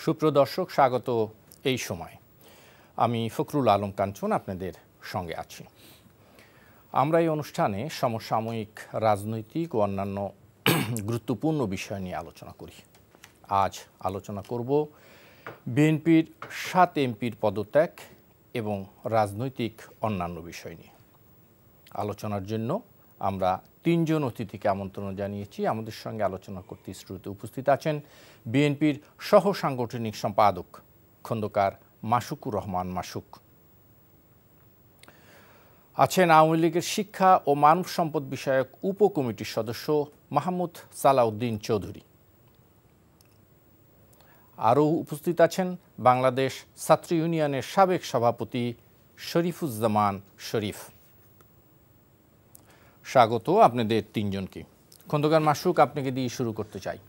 সুপ্রিয় দর্শক, স্বাগত এই সময়। আমি ফখরুল আলম কাঞ্চন আপনাদের সঙ্গে আছি। আমরা এই অনুষ্ঠানে সমসাময়িক রাজনৈতিক ও অন্যান্য গুরুত্বপূর্ণ বিষয় নিয়ে আলোচনা করি। আজ আলোচনা করব বিএনপির 7 এমপির পদত্যাগ এবং রাজনৈতিক অন্যান্য বিষয় নিয়ে। আলোচনার জন্য আমরা 3 জন অতিথিকে আমন্ত্রণ জানিয়েছি। আমাদের সঙ্গে আলোচনা করতে স্টুডিওতে উপস্থিত আছেন বিএনপির সহ সাংগঠনিক সম্পাদক খন্দকার মাসুকুর রহমান মাসুক, আছেন আওয়ামী লীগের শিক্ষা ও মানব সম্পদ বিষয়ক উপকমিটির সদস্য মাহমুদ সালাউদ্দিন চৌধুরী, আরও উপস্থিত আছেন বাংলাদেশ ছাত্র ইউনিয়নের সাবেক সভাপতি শরীফুজ্জামান শরীফ। স্বাগত আপনাদের 3 জনকে। খন্দকার মাসুক, আপনাকে দিয়ে শুরু করতে চাই।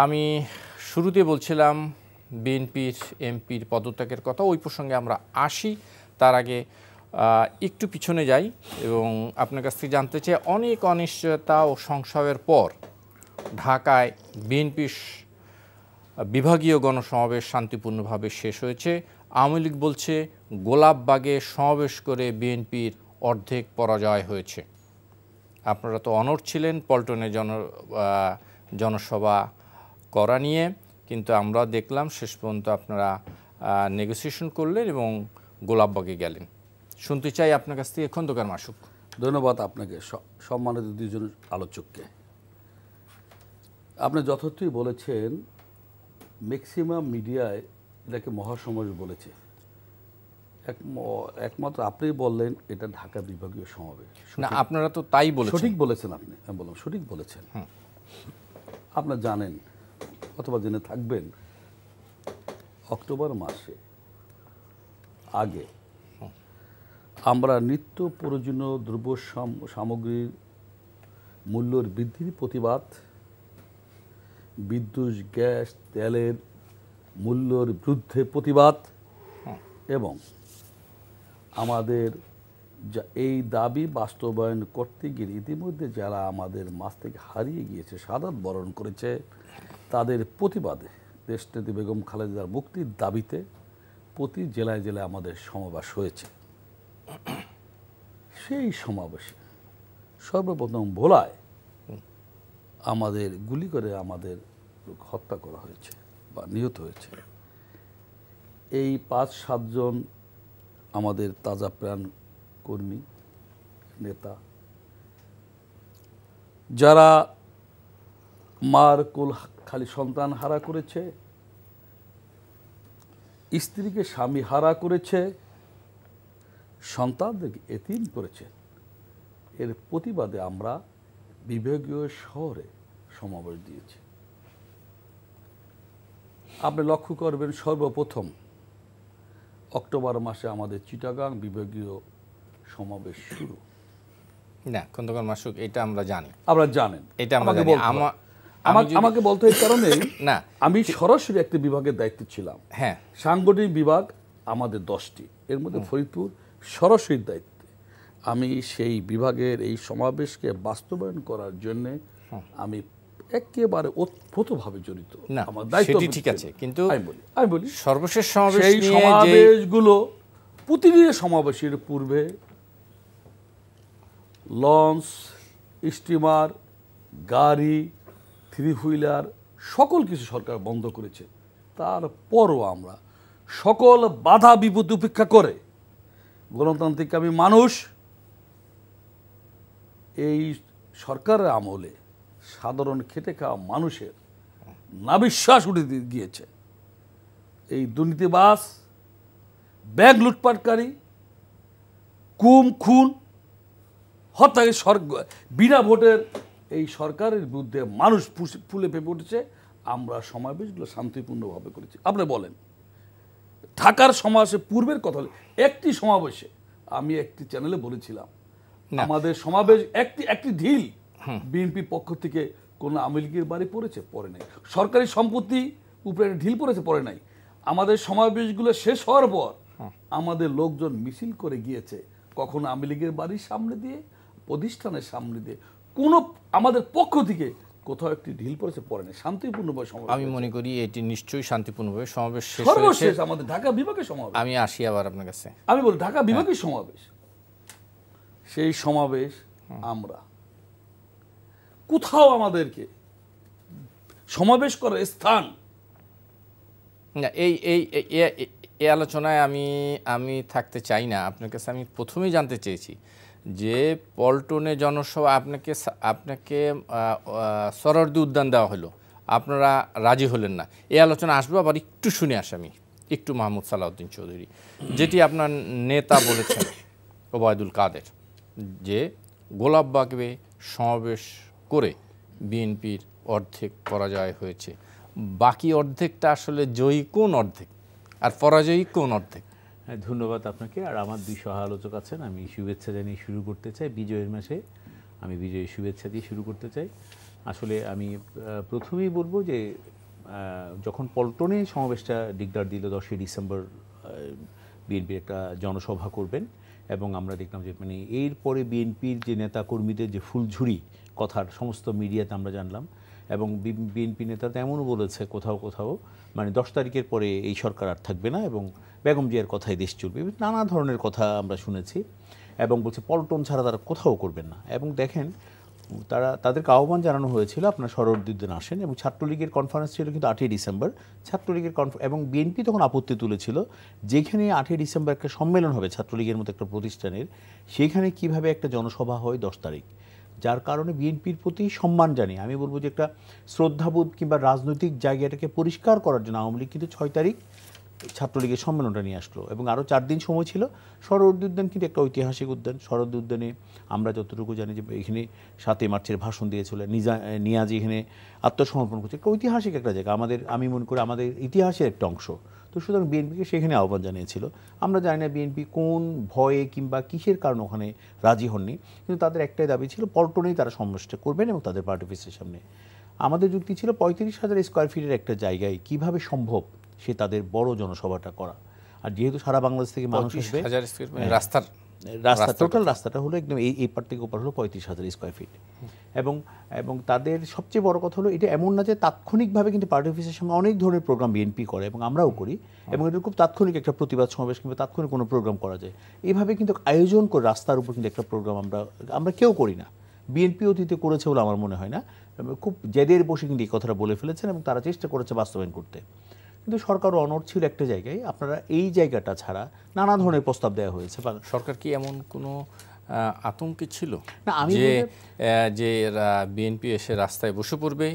আমি শুরুতে বলছিলাম বিএনপির এমপির পদত্যাগের কথা, ওই প্রসঙ্গে আমরা আসি। তার আগে একটু পিছনে যাই এবং আপনার কাছ থেকে জানতে চাই, অনেক অনিশ্চয়তা ও সংশয়ের পর ঢাকায় বিএনপির বিভাগীয় গণসমাবেশ শান্তিপূর্ণভাবে শেষ হয়েছে। আওয়ামী লীগ বলছে গোলাপবাগে সমাবেশ করে বিএনপির অর্ধেক পরাজয় হয়েছে। আপনারা তো অনড় ছিলেন পল্টনে জনসভা করা নিয়ে, কিন্তু আমরা দেখলাম শেষ পর্যন্ত আপনারা নেগোসিয়েশন করলেন এবং গোলাপবাগে গেলেন। শুনতে চাই আপনার কাছ থেকে খন্দকার মাসুক। ধন্যবাদ আপনাকে, সম্মানিত 2 জন আলোচককে। আপনি যথার্থই বলেছেন, ম্যাক্সিমাম মিডিয়ায় এটাকে মহাসমাবেশ বলেছে। একমাত্র আপনি বললেন এটা ঢাকা বিভাগীয় সমাবেশ। না, আপনারা তো তাই বলেছেন। সঠিক বলেছেন আপনি, আমি বললাম সঠিক বলেছেন। আপনারা জানেন অথবা জেনে থাকবেন, অক্টোবর মাসে আগে আমরা নিত্য প্রয়োজনীয় দ্রব্য সামগ্রীর মূল্যের বৃদ্ধির প্রতিবাদ, বিদ্যুৎ, গ্যাস, তেলের মূল্যের বিরুদ্ধে প্রতিবাদ এবং আমাদের এই দাবি বাস্তবায়ন করতে গিয়ে ইতিমধ্যে যারা আমাদের মাঝ থেকে হারিয়ে গিয়েছে, শাহাদাত বরণ করেছে, তাদের প্রতিবাদে দেশনেত্রী বেগম খালেদার মুক্তির দাবিতে প্রতি জেলায় জেলায় আমাদের সমাবেশ হয়েছে। সেই সমাবেশে সর্বপ্রথম ভোলায় আমাদের গুলি করে আমাদের হত্যা করা হয়েছে বা নিহত হয়েছে। এই 5-7 জন আমাদের তাজা প্রাণ কর্মী নেতা, যারা মার কোল খালি সন্তান হারা করেছে, স্ত্রীকে স্বামী হারা করেছে, সন্তানদেরকে এতিম করেছে, এর প্রতিবাদে আমরা বিভাগীয় শহরে সমাবেশ দিয়েছি। আপনি লক্ষ্য করবেন, সর্বপ্রথম অক্টোবর মাসে আমাদের চিটাগাং বিভাগীয় সমাবেশ শুরু। না খন্দকার মাসুক, এটা আমরা জানি। আমরা জানেন, এটা আমাকে আমাকে বলতে এই কারণে না, আমি সরাসরি একটি বিভাগের দায়িত্বে ছিলাম। হ্যাঁ, সাংগঠনিক বিভাগ আমাদের 10টি, এর মধ্যে ফরিদপুর সরাসরি দায়িত্বে। আমি সেই বিভাগের এই সমাবেশকে বাস্তবায়ন করার জন্য আমি একেবারে ওতপ্রোতভাবে জড়িত। আমার দায়িত্ব ঠিক আছে, কিন্তু আমি বলি সর্বশেষ সমাবেশ সেই সমাবেশগুলো প্রতিদিনের সমাবেশের পূর্বে লঞ্চ, স্টিমার, গাড়ি, 3 হুইলার সকল কিছু সরকার বন্ধ করেছে। তারপরও আমরা সকল বাধা বিপত্তি উপেক্ষা করে গণতান্ত্রিক আমি মানুষ এই সরকারের আমলে সাধারণ খেটে খাওয়া মানুষের নাবিশ্বাস উঠে গিয়েছে। এই দুর্নীতিবাজ, ব্যাংক লুটপাটকারী, গুম খুন হত্যাকে বিনা ভোটের এই সরকারের বিরুদ্ধে মানুষ ফুলে ফেপে উঠেছে। আমরা সমাবেশগুলো শান্তিপূর্ণভাবে করেছি। আপনি বলেন, ঢাকার সমাবেশে পূর্বের কথা, একটি সমাবেশে আমি একটি চ্যানেলে বলেছিলাম, আমাদের সমাবেশ একটি ঢিল বিএনপির পক্ষ থেকে কোনো আওয়ামী লীগের বাড়ি পড়েছে, পড়ে নাই। সরকারি সম্পত্তি উপরে ঢিল পড়েছে, পড়ে নাই। আমাদের সমাবেশগুলো শেষ হওয়ার পর আমাদের লোকজন মিছিল করে গিয়েছে, কখনো আওয়ামী লীগের বাড়ির সামনে দিয়ে, প্রতিষ্ঠানের সামনে দিয়ে, কোনো আমাদের পক্ষ থেকে কোথাও একটি ঢিল পড়েছে, পড়েনি, শান্তিপূর্ণভাবে সমাবেশ। আমি মনে করি এটি নিশ্চয়ই শান্তিপূর্ণভাবে সমাবেশ শেষ হয়েছে। সর্বশেষ আমাদের ঢাকা বিভাগের সমাবেশ, আমি আসি আবার আপনার কাছে। আমি বলি ঢাকা বিভাগের সমাবেশ, সেই সমাবেশ আমরা কোথাও আমাদেরকে সমাবেশ করার স্থান না, এই আলোচনায় আমি থাকতে চাই না। আপনার কাছে আমি প্রথমেই জানতে চেয়েছি যে পল্টনে জনসভা আপনাকে সরোয়ার্দী উদ্যান দেওয়া হলো, আপনারা রাজি হলেন না। এই আলোচনা আসবো, আবার একটু শুনে আসি আমি একটু মাহমুদ সালাউদ্দিন চৌধুরী, যেটি আপনার নেতা বলেছেন ওবায়দুল কাদের, যে গোলাপবাগে সমাবেশ করে বিএনপির অর্ধেক পরাজয় হয়েছে, বাকি অর্ধেকটা আসলে জয়ী কোন অর্ধেক আর পরাজয়ী কোন অর্ধেক? হ্যাঁ, ধন্যবাদ আপনাকে। আর আমার দুই সহ আলোচক আছেন, আমি শুভেচ্ছা জানিয়ে শুরু করতে চাই। বিজয়ের মাসে আমি বিজয়ের শুভেচ্ছা দিয়ে শুরু করতে চাই। আসলে আমি প্রথমেই বলবো যে যখন পল্টনে সমাবেশটা ডিক্লার দিল 10ই ডিসেম্বর বিএনপির একটা জনসভা করবেন, এবং আমরা দেখলাম যে মানে এরপরে বিএনপির যে নেতা কর্মীদের যে ফুলঝুরি কথার সমস্ত মিডিয়াতে আমরা জানলাম, এবং বিএনপি নেতা তো এমনও বলেছে কোথাও কোথাও মানে 10 তারিখের পরে এই সরকার আর থাকবে না এবং বেগম জিয়ার কথাই দেশ চলবে, নানা ধরনের কথা আমরা শুনেছি, এবং বলছে পল্টন ছাড়া তারা কোথাও করবেন না। এবং দেখেন তাদেরকে আহ্বান জানানো হয়েছিল আপনার সরোয়ার্দী উদ্যান আসেন, এবং ছাত্রলীগের কনফারেন্স ছিল কিন্তু 8ই ডিসেম্বর। ছাত্রলীগের এবং বিএনপি তখন আপত্তি তুলেছিল যেখানে 8ই ডিসেম্বর একটা সম্মেলন হবে ছাত্রলীগের মতো একটা প্রতিষ্ঠানের, সেখানে কিভাবে একটা জনসভা হয় 10 তারিখ, যার কারণে বিএনপির প্রতি সম্মান জানিয়ে আমি বলবো যে একটা শ্রদ্ধাবোধ কিংবা রাজনৈতিক জায়গাটাকে পরিষ্কার করার জন্য আওয়ামী লীগ কিন্তু 6 তারিখ ছাত্রলীগের সম্মেলনটা নিয়ে আসলো, এবং আরও 4 দিন সময় ছিল। সরোয়ার্দী উদ্যান কিন্তু একটা ঐতিহাসিক উদ্যান। সরোয়ার্দী উদ্যানে আমরা যতটুকু জানি যে এখানে 7 মার্চের ভাষণ দিয়েছিল নিয়াজি, এখানে আত্মসমর্পণ করছে, একটা ঐতিহাসিক একটা জায়গা, আমি মনে করি আমাদের ইতিহাসের একটা অংশ। তো সুতরাং বিএনপিকে সেখানে আহ্বান জানিয়েছিল। আমরা জানি না বিএনপি কোন ভয়ে কিংবা কিসের কারণে ওখানে রাজি হননি, কিন্তু তাদের একটাই দাবি ছিল পল্টনেই তারা সমাবেশটা করবেন এবং তাদের পার্টি অফিসের সামনে। আমাদের যুক্তি ছিল 35,000 স্কোয়ার ফিটের একটা জায়গায় কিভাবে সম্ভব সে তাদের বড় জনসভাটা করা। আর যেহেতু সারা বাংলাদেশ থেকে মানুষ আসবে, রাস্তা টোটাল রাস্তাটা হলো একদম এই পার থেকে ওপার হলো 35,000 স্কোয়ার ফিট, এবং তাদের সবচেয়ে বড় কথা হলো এটা এমন না যে তাৎক্ষণিকভাবে কিন্তু পার্টি অফিসের সামনে অনেক ধরনের প্রোগ্রাম বিএনপি করে এবং আমরাও করি, এবং এটা খুব তাৎক্ষণিক একটা প্রতিবাদ সমাবেশ কিংবা তাৎক্ষণিক কোনো প্রোগ্রাম করা যায়, এইভাবে কিন্তু আয়োজন করে রাস্তার উপর কিন্তু একটা প্রোগ্রাম আমরা কেউ করি না। বিএনপি অতীতে করেছে বলে আমার মনে হয় না, খুব জেদের বসে কিন্তু এই কথাটা বলে ফেলেছেন এবং তারা চেষ্টা করেছে বাস্তবায়ন করতে। কিন্তু সরকারও অনড় ছিল একটা জায়গায়, আপনারা এই জায়গাটা ছাড়া নানা ধরনের প্রস্তাব দেওয়া হয়েছে। সরকার কি এমন কোনো আতঙ্কে ছিল না যে বিএনপি এসে রাস্তায় বসে পড়বে,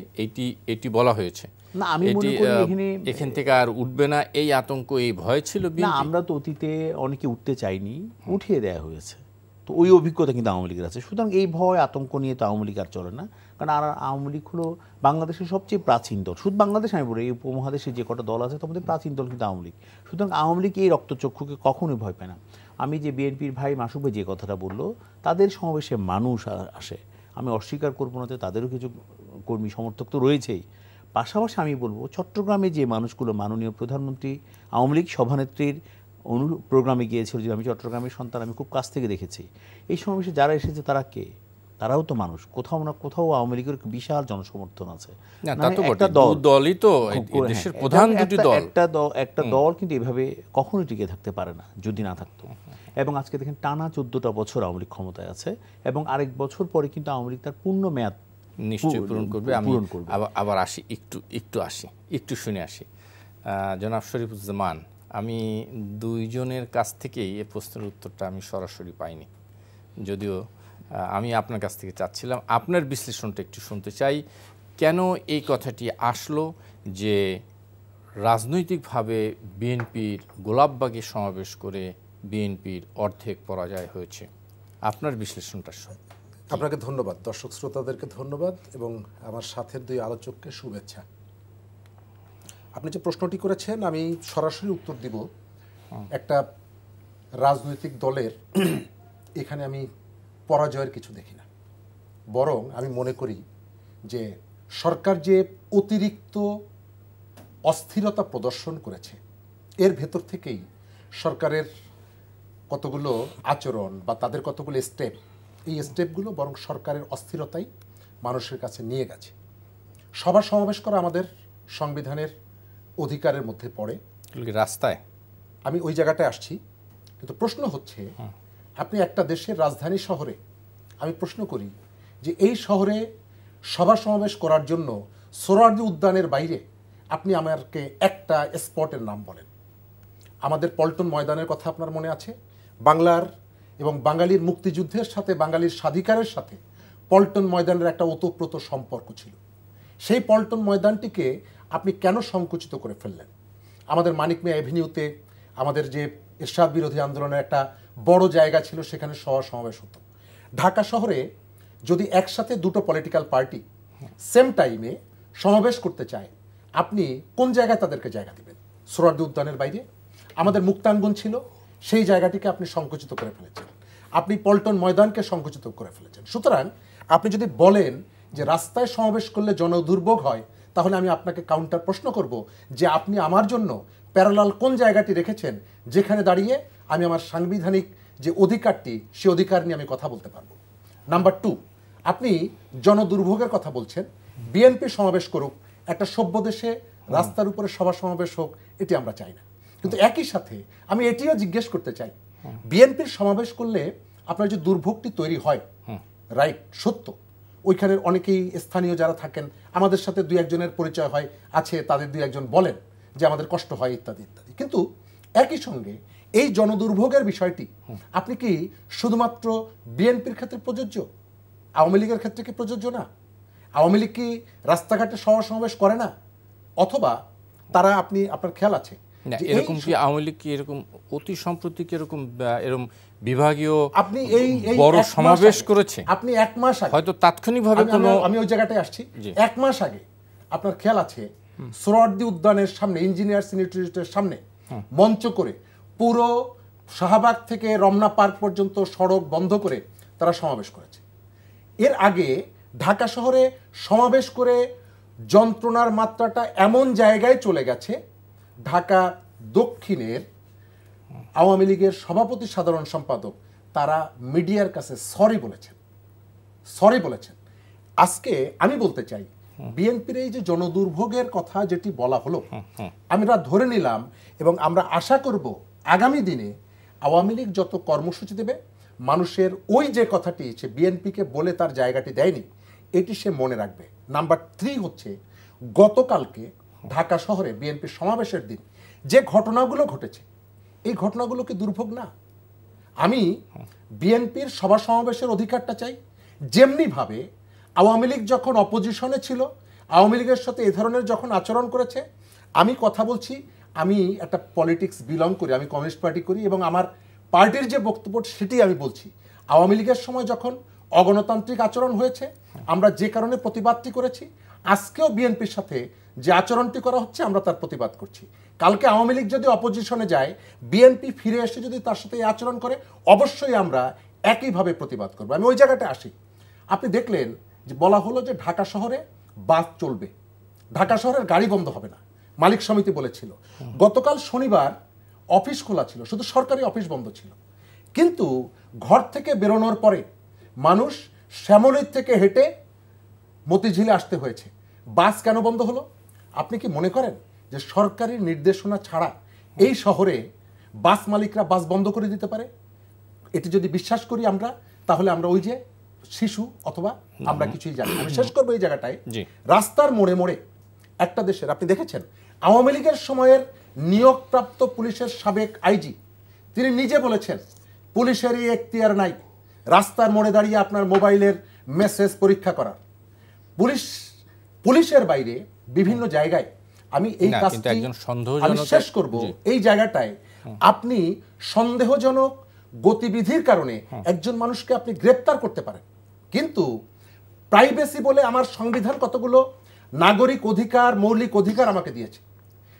এটি বলা হয়েছে না, আমি মনে করি এখান থেকে আর উঠবে না, এই আতঙ্ক এই ভয় ছিল না? আমরা তো অতীতে অনেকে উঠতে চাইনি, উঠিয়ে দেওয়া হয়েছে, তো ওই অভিজ্ঞতা কিন্তু আওয়ামী লীগের আছে। সুতরাং এই ভয় আতঙ্ক নিয়ে তো আওয়ামী লীগ আর চলে না, কারণ আর আওয়ামী লীগ হলো বাংলাদেশের সবচেয়ে প্রাচীন দল। শুধু বাংলাদেশ আমি বলি, এই উপমহাদেশে যে কটা দল আছে তার মধ্যে প্রাচীন দল কিন্তু আওয়ামী লীগ। সুতরাং আওয়ামী লীগ এই রক্তচক্ষুকে কখনোই ভয় পায় না। আমি যে বিএনপির ভাই মাসুক ভাই যে কথাটা বললো, তাদের সমাবেশে মানুষ আসে, আমি অস্বীকার করবো না, তাদেরও কিছু কর্মী সমর্থক তো রয়েছেই। পাশাপাশি আমি বলবো চট্টগ্রামে যে মানুষগুলো মাননীয় প্রধানমন্ত্রী আওয়ামী লীগ সভানেত্রীর প্রোগ্রামে গিয়েছিল, যে আমি চট্টগ্রামের সন্তান, আমি খুব কাছ থেকে দেখেছি। এই সমাবেশে যারা এসেছে তারা কে? তারাও তো মানুষ। কোথাও না কোথাও আওয়ামী লীগের বিশাল জনসমর্থন আছে। একটা দল কিন্তু এভাবে কখনোই টিকে থাকতে পারে না যদি না থাকতো। এবং আজকে দেখেন টানা 14টা বছর আওয়ামী লীগ ক্ষমতায় আছে, এবং আরেক বছর পরে কিন্তু আওয়ামী লীগ তার পূর্ণ মেয়াদ নিশ্চয়ই পূরণ করবে। আমি আবার আসি, একটু শুনে আসি। জনাব শরীফুজ্জামান, আমি দুইজনের কাছ থেকেই এই প্রশ্নের উত্তরটা আমি সরাসরি পাইনি, যদিও আমি আপনার কাছ থেকে চাচ্ছিলাম আপনার বিশ্লেষণটা একটু শুনতে চাই। কেন এই কথাটি আসলো যে রাজনৈতিকভাবে বিএনপির গোলাপবাগে সমাবেশ করে বিএনপির অর্ধেক পরাজয় হয়েছে? আপনার বিশ্লেষণটা শুন। আপনাকে ধন্যবাদ, দর্শক শ্রোতাদেরকে ধন্যবাদ, এবং আমার সাথের দুই আলোচককে শুভেচ্ছা। আপনি যে প্রশ্নটি করেছেন আমি সরাসরি উত্তর দিব। একটা রাজনৈতিক দলের এখানে আমি পরাজয়ের কিছু দেখি না, বরং আমি মনে করি যে সরকার যে অতিরিক্ত অস্থিরতা প্রদর্শন করেছে, এর ভেতর থেকেই সরকারের কতগুলো আচরণ বা তাদের কতগুলো স্টেপ, এই স্টেপগুলো বরং সরকারের অস্থিরতাই মানুষের কাছে নিয়ে গেছে। সভা সমাবেশ করা আমাদের সংবিধানের অধিকারের মধ্যে পড়ে। রাস্তায় আমি ওই জায়গাটায় আসছি, কিন্তু প্রশ্ন হচ্ছে আপনি একটা দেশের রাজধানী শহরে, আমি প্রশ্ন করি যে এই শহরে সভা সমাবেশ করার জন্য সোহরাওয়ার্দী উদ্যানের বাইরে আপনি আমাকে একটা স্পটের নাম বলেন। আমাদের পল্টন ময়দানের কথা আপনার মনে আছে? বাংলার এবং বাঙালির মুক্তিযুদ্ধের সাথে বাঙালির স্বাধিকারের সাথে পল্টন ময়দানের একটা ওতপ্রোত সম্পর্ক ছিল। সেই পল্টন ময়দানটিকে আপনি কেন সংকুচিত করে ফেললেন? আমাদের মানিক মিয়া এভিনিউতে আমাদের যে এরশাদ বিরোধী আন্দোলনের একটা বড় জায়গা ছিল, সেখানে সভা সমাবেশ হতো। ঢাকা শহরে যদি একসাথে দুটো পলিটিক্যাল পার্টি সেম টাইমে সমাবেশ করতে চায়, আপনি কোন জায়গায় তাদেরকে জায়গা দিবেন? সোহরাওয়ার্দী উদ্যানের বাইরে? আমাদের মুক্তাঙ্গন ছিল, সেই জায়গাটিকে আপনি সংকুচিত করে ফেলেছেন। আপনি পল্টন ময়দানকে সংকুচিত করে ফেলেছেন। সুতরাং আপনি যদি বলেন যে রাস্তায় সমাবেশ করলে জনদুর্ভোগ হয়, তাহলে আমি আপনাকে কাউন্টার প্রশ্ন করব যে আপনি আমার জন্য প্যারালাল কোন জায়গাটি রেখেছেন যেখানে দাঁড়িয়ে আমি আমার সাংবিধানিক যে অধিকারটি, সে অধিকার নিয়ে আমি কথা বলতে পারবো। নাম্বার 2, আপনি জনদুর্ভোগের কথা বলছেন। বিএনপি সমাবেশ করুক, একটা সভ্য দেশে রাস্তার উপরে সভা সমাবেশ হোক, এটি আমরা চাই না। কিন্তু একই সাথে আমি এটিও জিজ্ঞেস করতে চাই, বিএনপির সমাবেশ করলে আপনার যে দুর্ভোগটি তৈরি হয়, রাইট, সত্য, ওইখানের অনেকেই স্থানীয় যারা থাকেন, আমাদের সাথে দুই একজনের পরিচয় হয় আছে, তাদের দুই একজন বলেন যে আমাদের কষ্ট হয় ইত্যাদি ইত্যাদি। কিন্তু একই সঙ্গে এই জনদুর্ভোগের বিষয়টি আপনি কি শুধুমাত্র বিএনপির ক্ষেত্রে প্রযোজ্য? আওয়ামী লীগের ক্ষেত্রে কি প্রযোজ্য না? আওয়ামী লীগ কি রাস্তাঘাটে সভা সমাবেশ করে না? অথবা তারা, আপনি, আপনার খেয়াল আছে এরকম কি আওয়ামী লীগ কি এরকম অতি সম্প্রতি কি এরকম বিভাগীয় আপনি এই বড় সমাবেশ করেছে? আপনি এক মাস আগে, হয়তো তাৎক্ষণিকভাবে আমি ওই জায়গাটায় আসছি, এক মাস আগে আপনার খেয়াল আছে সোহরাওয়ার্দী উদ্যানের সামনে, ইঞ্জিনিয়ার্স ইনস্টিটিউটের সামনে মঞ্চ করে পুরো শাহবাগ থেকে রমনা পার্ক পর্যন্ত সড়ক বন্ধ করে তারা সমাবেশ করেছে। এর আগে ঢাকা শহরে সমাবেশ করে যন্ত্রণার মাত্রাটা এমন জায়গায় চলে গেছে, ঢাকা দক্ষিণের আওয়ামী লীগের সভাপতি সাধারণ সম্পাদক তারা মিডিয়ার কাছে সরি বলেছেন। আজকে আমি বলতে চাই, বিএনপির এই যে জনদুর্ভোগের কথা যেটি বলা হলো, আমরা ধরে নিলাম এবং আমরা আশা করব আগামী দিনে আওয়ামী লীগ যত কর্মসূচি দেবে, মানুষের ওই যে কথাটি সে বিএনপিকে বলে তার জায়গাটি দেয়নি, এটি সে মনে রাখবে। নাম্বার 3 হচ্ছে, গতকালকে ঢাকা শহরে বিএনপির সমাবেশের দিন যে ঘটনাগুলো ঘটেছে, এই ঘটনাগুলো কি দুর্ভোগ না? আমি বিএনপির সভা সমাবেশের অধিকারটা চাই। যেমনিভাবে আওয়ামী লীগ যখন অপোজিশনে ছিল, আওয়ামী লীগের সাথে এ ধরনের যখন আচরণ করেছে, আমি কথা বলছি, আমি একটা পলিটিক্স বিলং করি, আমি কমিউনিস্ট পার্টি করি এবং আমার পার্টির যে বক্তব্য সেটি আমি বলছি। আওয়ামী লীগের সময় যখন অগণতান্ত্রিক আচরণ হয়েছে, আমরা যে কারণে প্রতিবাদটি করেছি, আজকেও বিএনপির সাথে যে আচরণটি করা হচ্ছে আমরা তার প্রতিবাদ করছি। কালকে আওয়ামী লীগ যদি অপোজিশনে যায়, বিএনপি ফিরে এসে যদি তার সাথে এই আচরণ করে, অবশ্যই আমরা একইভাবে প্রতিবাদ করব। আমি ওই জায়গাটা আসি। আপনি দেখলেন যে বলা হলো যে ঢাকা শহরে বাস চলবে, ঢাকা শহরের গাড়ি বন্ধ হবে না, মালিক সমিতি বলেছিল। গতকাল শনিবার অফিস খোলা ছিল, শুধু সরকারি অফিস বন্ধ ছিল। কিন্তু ঘর থেকে বেরোনোর পরে মানুষ শ্যামলীর থেকে হেঁটে মতিঝিলে আসতে হয়েছে। বাস কেন বন্ধ হলো? আপনি কি মনে করেন যে সরকারি নির্দেশনা ছাড়া এই শহরে বাস মালিকরা বাস বন্ধ করে দিতে পারে? এটি যদি বিশ্বাস করি আমরা, তাহলে আমরা ওই যে শিশু অথবা আমরা কিছুই জানি। আমি শেষ করবো এই জায়গাটায়, রাস্তার মোড়ে মোড়ে একটা দেশের, আপনি দেখেছেন আওয়ামী লীগের সময়ের নিয়োগপ্রাপ্ত পুলিশের সাবেক আইজি তিনি নিজে বলেছেন, পুলিশেরই এখতিয়ার নাই রাস্তার মোড়ে দাঁড়িয়ে আপনার মোবাইলের মেসেজ পরীক্ষা করার। পুলিশের বাইরে বিভিন্ন জায়গায় আমি এই কাজটি আমি শেষ করব এই জায়গাটায়, আপনি সন্দেহজনক গতিবিধির কারণে একজন মানুষকে আপনি গ্রেপ্তার করতে পারেন, কিন্তু প্রাইভেসি বলে আমার সংবিধান কতগুলো নাগরিক অধিকার, মৌলিক অধিকার আমাকে দিয়েছে।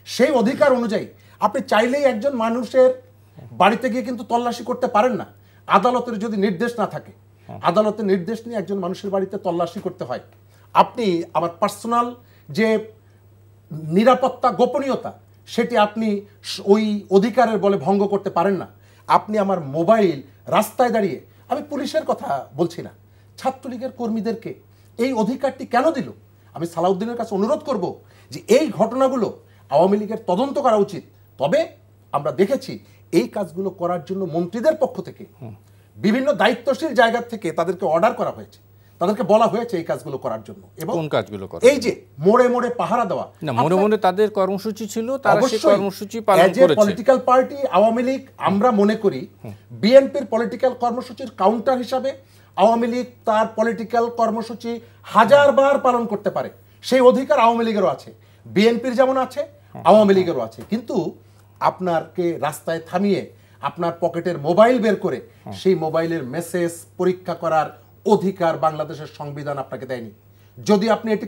সেই অধিকার অনুযায়ী আপনি চাইলেই একজন মানুষের বাড়িতে গিয়ে কিন্তু তল্লাশি করতে পারেন না, আদালতের যদি নির্দেশ না থাকে। আদালতের নির্দেশ নিয়ে একজন মানুষের বাড়িতে তল্লাশি করতে হয়। আপনি আমার পার্সোনাল যে নিরাপত্তা, গোপনীয়তা, সেটি আপনি ওই অধিকারের বলে ভঙ্গ করতে পারেন না। আপনি আমার মোবাইল রাস্তায় দাঁড়িয়ে, আমি পুলিশের কথা বলছি না, ছাত্রলীগের কর্মীদেরকে এই অধিকারটি কেন দিল? আমি সালাউদ্দিনের কাছে অনুরোধ করব যে এই ঘটনাগুলো আওয়ামী লীগের তদন্ত করা উচিত। তবে আমরা দেখেছি এই কাজগুলো করার জন্য মন্ত্রীদের পক্ষ থেকে বিভিন্ন দায়িত্বশীল জায়গা থেকে তাদেরকে অর্ডার করা হয়েছে, তাদেরকে বলা হয়েছে এই কাজগুলো করার জন্য। এবং কোন কাজগুলো করা? এই যে মোড়ে মোড়ে পাহারা দেওয়া, না মোড়ে মোড়ে তাদের কর্মসূচি ছিল, তারা সেই কর্মসূচি পালন করেছে। পলিটিক্যাল পার্টি আওয়ামী লীগ আমরা মনে করি বিএনপির পলিটিক্যাল কর্মসূচির কাউন্টার হিসাবে আওয়ামী লীগ তার পলিটিক্যাল কর্মসূচি হাজারবার পালন করতে পারে, সেই অধিকার আওয়ামী লীগেরও আছে, বিএনপির যেমন আছে আওয়ামী লীগেরও আছে। কিন্তু আপনারকে রাস্তায় থামিয়ে আপনার পকেটের মোবাইল বের করে সেই মোবাইলের মেসেজ পরীক্ষা করার অধিকার বাংলাদেশের সংবিধান আপনাকে দেয়নি। যদি আপনি এটি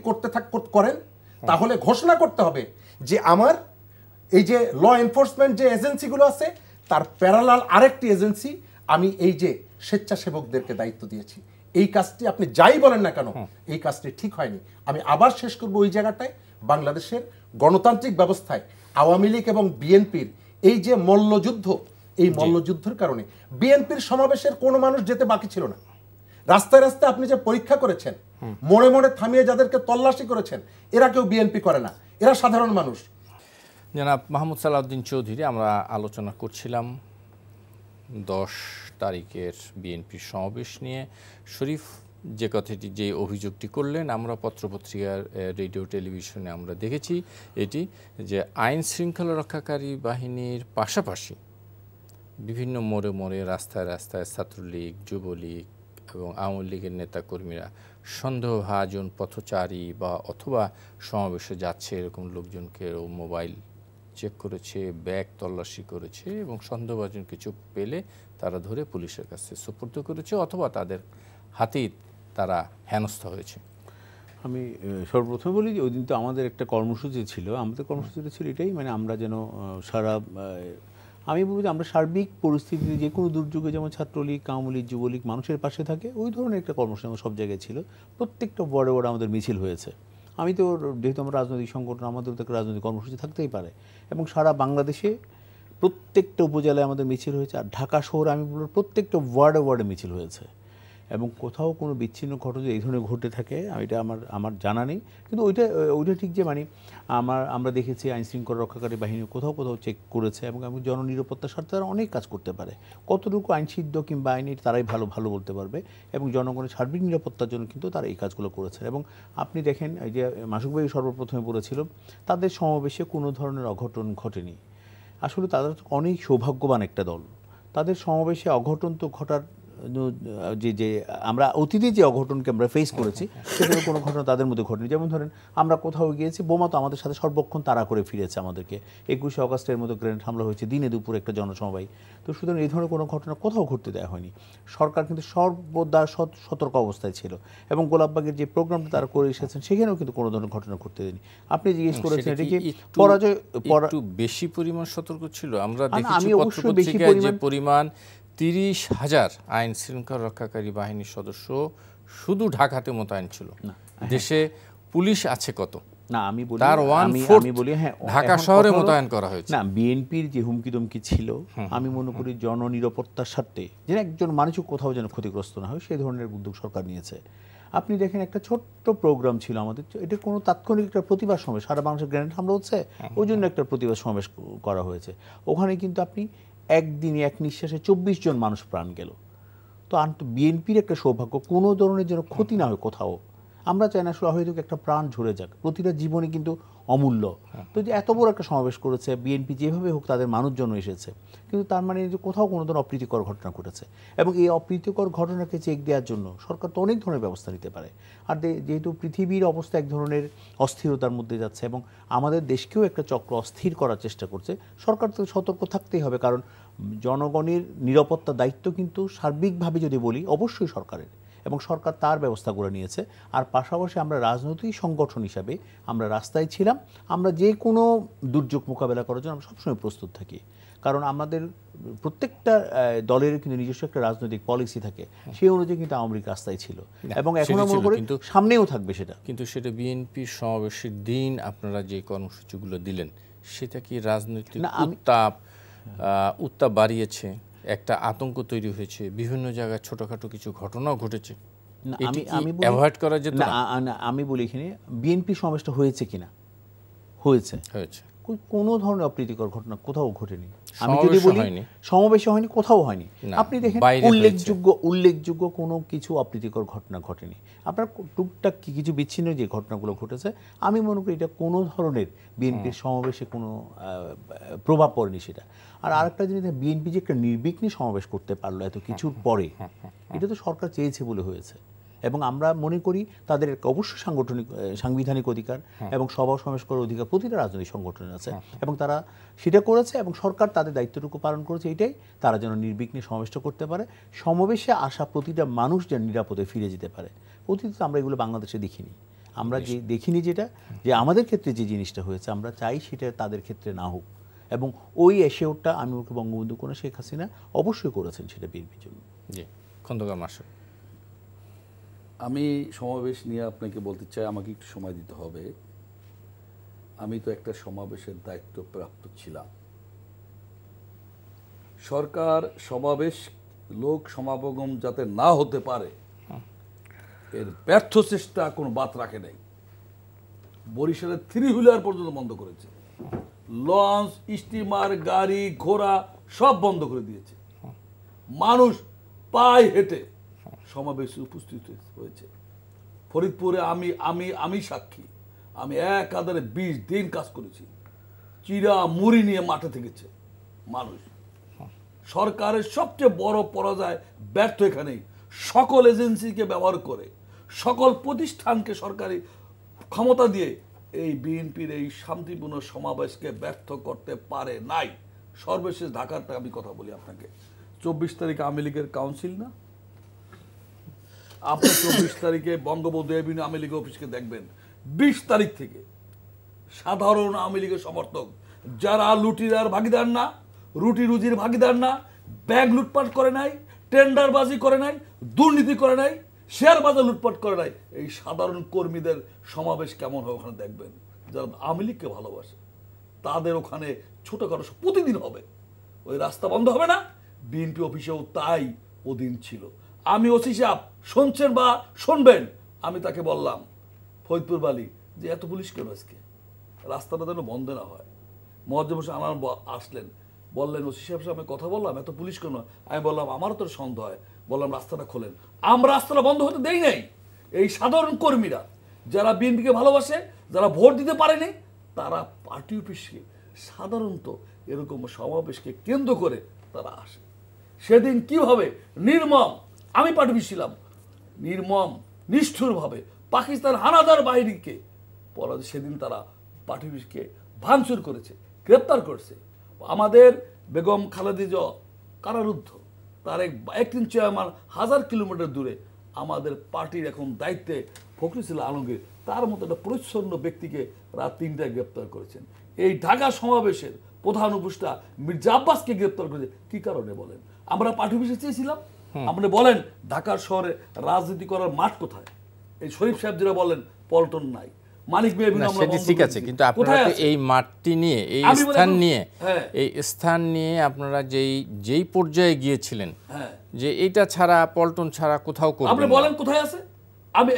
করেন তাহলে ঘোষণা করতে হবে যে আমার এই যে ল এনফোর্সমেন্ট যে এজেন্সিগুলো আছে তার প্যারালাল আরেকটি এজেন্সি আমি এই যে স্বেচ্ছাসেবকদেরকে দায়িত্ব দিয়েছি। এই কাজটি আপনি যাই বলেন না কেন এই কাজটি ঠিক হয়নি। আমি আবার শেষ করব ওই জায়গাটায়, বাংলাদেশের গণতান্ত্রিক ব্যবস্থায় আওয়ামী লীগ এবং বিএনপির এই যে মল্লযুদ্ধ, এই মল্লযুদ্ধের কারণে বিএনপির সমাবেশের কোনো মানুষ যেতে বাকি ছিল না। রাস্তায় রাস্তায় আপনি যে পরীক্ষা করেছেন, মোড়ে মোড়ে থামিয়ে যাদেরকে তল্লাশি করেছেন, এরা কেউ বিএনপি করে না, এরা সাধারণ মানুষ। জনাব মাহমুদ সালাউদ্দিন চৌধুরী, আমরা আলোচনা করছিলাম 10 তারিখের বিএনপির সমাবেশ নিয়ে। শরীফ যে কথাটি, যে অভিযোগটি করলেন, আমরা পত্রপত্রিকার, রেডিও, টেলিভিশনে আমরা দেখেছি এটি, যে আইন শৃঙ্খলা রক্ষাকারী বাহিনীর পাশাপাশি বিভিন্ন মোড়ে মোড়ে রাস্তায় রাস্তায় ছাত্রলীগ, যুবলীগ এবং আওয়ামী লীগের নেতাকর্মীরা সন্দেহভাজন পথচারী বা অথবা সমাবেশে যাচ্ছে এরকম লোকজনকে মোবাইল চেক করেছে, ব্যাগ তল্লাশি করেছে এবং সন্দেহভাজন কিছু পেলে তারা ধরে পুলিশের কাছে সুপর্দ করেছে অথবা তাদের হাতেই তারা হেনস্থা হয়েছে। আমি সর্বপ্রথমে বলি যে ওই দিন তো আমাদের একটা কর্মসূচি ছিল, আমাদের কর্মসূচিটা ছিল এটাই, মানে আমরা যেন আমি বলবো যে আমরা সার্বিক পরিস্থিতিতে যে কোনো দুর্যোগে যেমন ছাত্রলীগ, আওয়ামী লীগ, যুবলীগ মানুষের পাশে থাকে, ওই ধরনের একটা কর্মসূচি সব জায়গায় ছিল। প্রত্যেকটা বড় বড় আমাদের মিছিল হয়েছে। আমি তো যেহেতু আমরা রাজনৈতিক সংগঠন, আমাদেরও তো একটা রাজনৈতিক কর্মসূচি থাকতেই পারে, এবং সারা বাংলাদেশে প্রত্যেকটা উপজেলায় আমাদের মিছিল হয়েছে। আর ঢাকা শহরে আমি বলবো প্রত্যেকটা ওয়ার্ডে ওয়ার্ডে মিছিল হয়েছে, এবং কোথাও কোনো বিচ্ছিন্ন ঘটনা এই ধরনের ঘটে থাকে এটা আমার জানা নেই। কিন্তু ওইটা ঠিক যে মানে আমরা দেখেছি আইনশৃঙ্খলা রক্ষাকারী বাহিনী কোথাও কোথাও চেক করেছে, এবং জননিরাপত্তার স্বার্থে তারা অনেক কাজ করতে পারে। কতটুকু আইনসিদ্ধ কিংবা আইনি তারাই ভালো বলতে পারবে, এবং জনগণের সার্বিক নিরাপত্তার জন্য কিন্তু তারা এই কাজগুলো করেছে। এবং আপনি দেখেন এই যে মাসুক ভাই সর্বপ্রথমে বলেছিল তাদের সমাবেশে কোনো ধরনের অঘটন ঘটেনি। আসলে তারা অনেক সৌভাগ্যবান একটা দল, তাদের সমাবেশে অঘটন তো ঘটার যে আমরা অতীতে যে অঘটনকে আমরা ফেস করেছি সেটার কোনো ঘটনা তাদের মধ্যে ঘটেনি। যেমন ধরেন আমরা কোথাও গিয়েছি, বোমা তো আমাদের সাথে সর্বক্ষণ তাড়া করে ফিরেছে আমাদেরকে। 21শে অগাস্টের মতো গ্রেনেড হামলা হয়েছে দিনে দুপুরে একটা জনসভায়। তো সুতরাং এই ধরনের কোনো ঘটনা কোথাও ঘটতে দেওয়া হয়নি। সরকার কিন্তু সর্বদা সতর্ক অবস্থায় ছিল, এবং গোলাপবাগের যে প্রোগ্রামটা তারা করে এসেছেন সেখানেও কিন্তু কোনো ধরনের ঘটনা ঘটতে দেয়নি। আপনি জিজ্ঞেস করেছেন এটা কি পরাজয় একটু বেশি পরিমাণ সতর্ক ছিল? আমরা দেখেছি পত্রপত্রিকায় যে পরিমাণ 30,000 আইন শৃঙ্খলা রক্ষাকারী বাহিনীর সদস্য শুধু ঢাকাতে মোতায়েন ছিল। দেশে পুলিশ আছে কত? না আমি বলি, আমি বলি হ্যাঁ ঢাকা শহরে মোতায়েন করা হয়েছে। না, বিএনপির যে হুমকি দমকি ছিল, আমি মনে করি জননিরাপত্তার স্বার্থে যেন একজন মানুষও কোথাও যেন ক্ষতিগ্রস্ত না হয় সেই ধরনের উদ্যোগ সরকার নিয়েছে। আপনি দেখেন একটা ছোট্ট প্রোগ্রাম ছিল আমাদের, এটা কোনো তাৎক্ষণিক একটা প্রতিবাদ সমাবেশ, সারা বাংলাদেশে গ্রেনেড হামলা হচ্ছে ওই জন্য একটা প্রতিবাদ সমাবেশ করা হয়েছে। ওখানে কিন্তু আপনি একদিনে এক নিঃশ্বাসে 24 জন মানুষ প্রাণ গেল। তো বিএনপির একটা সৌভাগ্য কোনো ধরনের যেন ক্ষতি না হয় কোথাও। আমরা চাই না হয়তো একটা প্রাণ ঝরে যাক, প্রতিটা জীবনে কিন্তু অমূল্য। তো যে এত বড় একটা সমাবেশ করেছে বিএনপি, যেভাবে হোক তাদের মানুষজন এসেছে, কিন্তু তার মানে যে কোথাও কোনো ধরনের অপ্রীতিকর ঘটনা ঘটেছে, এবং এই অপ্রীতিকর ঘটনাকে চেক দেওয়ার জন্য সরকার তো অনেক ধরনের ব্যবস্থা নিতে পারে। আর যেহেতু পৃথিবীর অবস্থা এক ধরনের অস্থিরতার মধ্যে যাচ্ছে, এবং আমাদের দেশকেও একটা চক্র অস্থির করার চেষ্টা করছে, সরকার তো সতর্ক থাকতেই হবে। কারণ জনগণের নিরাপত্তা দায়িত্ব কিন্তু সার্বিকভাবে যদি বলি অবশ্যই সরকারের, এবং সরকার তার ব্যবস্থা করে নিয়েছে। আর পাশাপাশি আমরা রাজনৈতিক সংগঠন হিসাবে আমরা রাস্তায় ছিলাম, আমরা যে কোনো দুর্যোগ মোকাবেলা করার জন্য আমরা সবসময় প্রস্তুত থাকি। কারণ আমাদের প্রত্যেকটা দলের কিন্তু নিজস্ব একটা রাজনৈতিক পলিসি থাকে, সেই অনুযায়ী কিন্তু আওয়ামী লীগ রাস্তায় ছিল, এবং এখনো মনে করি সামনেও থাকবে সেটা। কিন্তু সেটা বিএনপির সমাবেশের দিন আপনারা যে কর্মসূচিগুলো দিলেন সেটা কি রাজনৈতিক উত্তাপ বাড়িয়েছে? একটা আতঙ্ক তৈরি হয়েছে, বিভিন্ন জায়গায় ছোটোখাটো কিছু ঘটনাও ঘটেছে। না, এটি আমি কি অ্যাভয়েড করা যেত না? না, আমি বলি এখানে বিএনপি সমাবেশটা হয়েছে কিনা, হয়েছে। কোনো ধরনের অপ্রীতিকর ঘটনা কোথাও ঘটেনি। আমি যদি বলি সমাবেশে হয়নি, কোথাও হয়নি, আপনি দেখেন উল্লেখযোগ্য কোনো কিছু অপ্রীতিকর ঘটনা ঘটেনি। আপনার টুকটাক কিছু বিচ্ছিন্ন যে ঘটনাগুলো ঘটেছে, আমি মনে করি এটা কোনো ধরনের বিএনপির সমাবেশে কোনো প্রভাব পড়েনি সেটা। আর আরেকটা জিনিস, বিএনপি যে একটা নির্বিঘ্নে সমাবেশ করতে পারলো এত কিছুর পরে, এটা তো সরকার চেয়েছে বলে হয়েছে। এবং আমরা মনে করি তাদের অবশ্যই সাংবিধানিক অধিকার এবং সভা সমাবেশ করার অধিকার প্রতিটা রাজনৈতিক সংগঠনের আছে, এবং তারা সেটা করেছে এবং সরকার তাদের দায়িত্বটুকু পালন করেছে, এটাই তারা যেন নির্বিঘ্নে সমাবেশটা করতে পারে, সমাবেশে আসা প্রতিটা মানুষ যেন নিরাপদে ফিরে যেতে পারে। অতীতে আমরা এগুলো বাংলাদেশে দেখিনি। আমরা যে দেখিনি যেটা, যে আমাদের ক্ষেত্রে যে জিনিসটা হয়েছে, আমরা চাই সেটা তাদের ক্ষেত্রে না হোক। এবং ওই এশিওরটা আমি ওকে বঙ্গবন্ধু কোনো শেখ হাসিনা অবশ্যই করেছেন সেটা বিএনপির জন্য। জি, খন্দকার মাসুদ। আমি সমাবেশ নিয়ে আপনাকে বলতে চাই, আমাকে একটু সময় দিতে হবে। আমি তো একটা সমাবেশের দায়িত্বপ্রাপ্ত ছিলাম। সরকার সমাবেশ, লোক সমাগম যাতে না হতে পারে এর ব্যর্থ চেষ্টা কোনো বাদ রাখে নাই। বরিশালের 3 হুইলার পর্যন্ত বন্ধ করেছে, লঞ্চ, স্টিমার, গাড়ি ঘোড়া সব বন্ধ করে দিয়েছে। মানুষ পায়ে হেঁটে সমাবেশে উপস্থিত হয়েছে। ফরিদপুরে আমি সাক্ষী, আমি একাধারে 20 দিন কাজ করেছি। চিরা মুড়ি নিয়ে মাঠে থেকেছে মানুষ। সরকারের সবচেয়ে বড় পরাজয় ব্যর্থ এখানেই, সকল এজেন্সিকে ব্যবহার করে, সকল প্রতিষ্ঠানকে সরকারি ক্ষমতা দিয়ে এই বিএনপির এই শান্তিপূর্ণ সমাবেশকে ব্যর্থ করতে পারে নাই। সর্বশেষ ঢাকারটা আমি কথা বলি আপনাকে, 24 তারিখে আওয়ামী লীগের কাউন্সিল না, আপনি 24 তারিখে বঙ্গবন্ধু এভিনিউ আওয়ামী লীগ অফিসকে দেখবেন। 20 তারিখ থেকে সাধারণ আওয়ামী লীগের সমর্থক যারা লুটিরার ভাগিদার না, রুটি রুজির ভাগিদার না, ব্যাংক লুটপাট করে নাই, টেন্ডারবাজি করে নাই, দুর্নীতি করে নাই, শেয়ার বাজার লুটপাট করে নাই, এই সাধারণ কর্মীদের সমাবেশ কেমন হয় ওখানে দেখবেন। যারা আওয়ামী লীগকে ভালোবাসে তাদের ওখানে ছোটখাটো প্রতিদিন হবে। ওই রাস্তা বন্ধ হবে না, বিএনপি অফিসেও তাই ওদিন ছিল। আমি ওসি সাহেব শুনছেন বা শুনবেন, আমি তাকে বললাম ফরিদপুর বালি যে এত পুলিশ কেন আজকে, রাস্তাটা যেন বন্ধ না হয়। মহাজ্জম হোসেন আমার আসলেন, বললেন ওসি সাহেবের সাথে কথা বললাম এত পুলিশ কেন। আমি বললাম আমারও তো সন্দেহ হয়, বললাম রাস্তাটা খোলেন। আমরা রাস্তাটা বন্ধ হতে দেই নাই। এই সাধারণ কর্মীরা যারা বিএনপিকে ভালোবাসে, যারা ভোট দিতে পারেনি, তারা পার্টি অফিসকে সাধারণত এরকম সমাবেশকে কেন্দ্র করে তারা আসে। সেদিন কিভাবে নির্মম, আমি পার্টি অফিস ছিলাম, নির্মম নিষ্ঠুরভাবে পাকিস্তান হানাদার বাহিনীকে সেদিন তারা পার্টি অফিসকে ভাঙচুর করেছে, গ্রেপ্তার করেছে। আমাদের বেগম খালেদা জিয়া কারারুদ্ধ, তার একদিন চেয়ারম্যান 1000 কিলোমিটার দূরে আমাদের পার্টির এখন দায়িত্বে ফখরুল আলমগীর, তার মতো একটা পরিচ্ছন্ন ব্যক্তিকে রাত 3টায় গ্রেপ্তার করেছেন। এই ঢাকা সমাবেশের প্রধান উপদেষ্টা মির্জা আব্বাসকে গ্রেপ্তার করেছে কি কারণে বলেন? আমরা পার্টি অফিসে চেয়েছিলাম। আপনি বলেন ঢাকার শহরে রাজনীতি করার মাঠ কোথায়? এই শরীফ সাহেব যেটা বলেন পল্টন নাই, মানিক ঠিক আছে, কিন্তু আপনারা এই মাঠটি নিয়ে, এই স্থান নিয়ে আপনারা যেই পর্যায়ে গিয়েছিলেন যে এইটা ছাড়া, পল্টন ছাড়া কোথাও করবেন, আপনি বলেন কোথায় আছে? আমি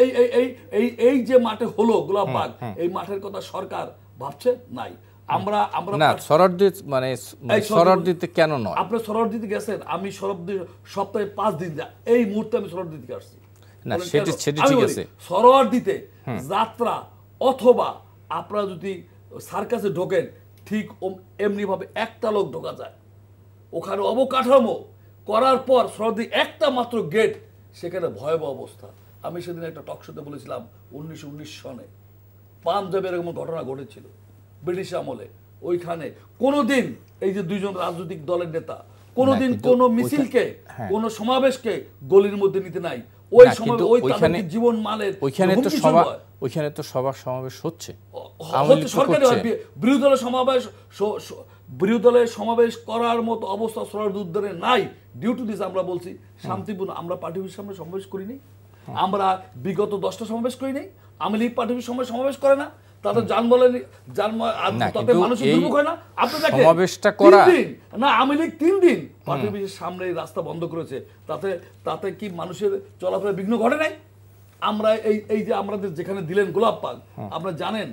এই যে মাঠে হলো গোলাপবাগ, এই মাঠের কথা সরকার ভাবছে নাই। আমরা না সরোয়ার্দিতে কেন নয়? আপনি সরোয়ার্দিতে গেছেন, আমি সপ্তাহে 5 দিন এই মুহূর্তে আমি সরোয়ার্দিতে আসছি না, সেটি ঠিক আছে। সরোয়ার্দিতে যাত্রা অথবা আপনারা যদি সার্কাসে ঢোকেন ঠিক এমনি ভাবে একটা লোক ঢোকা যায়, ওখানে অবকাঠামো করার পর সরোয়ার্দি একটা মাত্র গেট, সেখানে ভয়াবহ অবস্থা। আমি সেদিন একটা টক শোতে বলেছিলাম 1919 সনে পাঞ্জাবে এরকম ঘটনা ঘটেছিল ব্রিটিশ আমলে। ওইখানে কোনোদিন এই যে 2জন রাজনৈতিক দলের নেতা কোনোদিন কোন মিছিলকে, কোন সমাবেশকে গলির মধ্যে নিতে নাই। ওই সময় ওই তাদের জীবন মালের ওইখানে তো সভা সমাবেশ হচ্ছে, সরকারি বিরোধী দলের সমাবেশ করার মতো অবস্থা সরকার উদ্ধারে নাই। ডিউ টু দিস আমরা বলছি শান্তিপূর্ণ, আমরা পার্টি অফিসের সামনে সমাবেশ করিনি, আমরা বিগত 10টা সমাবেশ করিনি। আওয়ামী লীগ পার্টি অফিস সমাবেশ করে না, তাদের মানুষের দুর্ভোগ হয় না। আপনি দেখেন সমাবেশটা করা না, আওয়ামী লীগ 3 দিন পার্টি অফিসের সামনে রাস্তা বন্ধ করেছে, তাতে কি মানুষের চলাফেরা বিঘ্ন ঘটে নাই? আমরা এই যে আমাদের যেখানে দিলেন গোলাপ পাক, আপনারা জানেন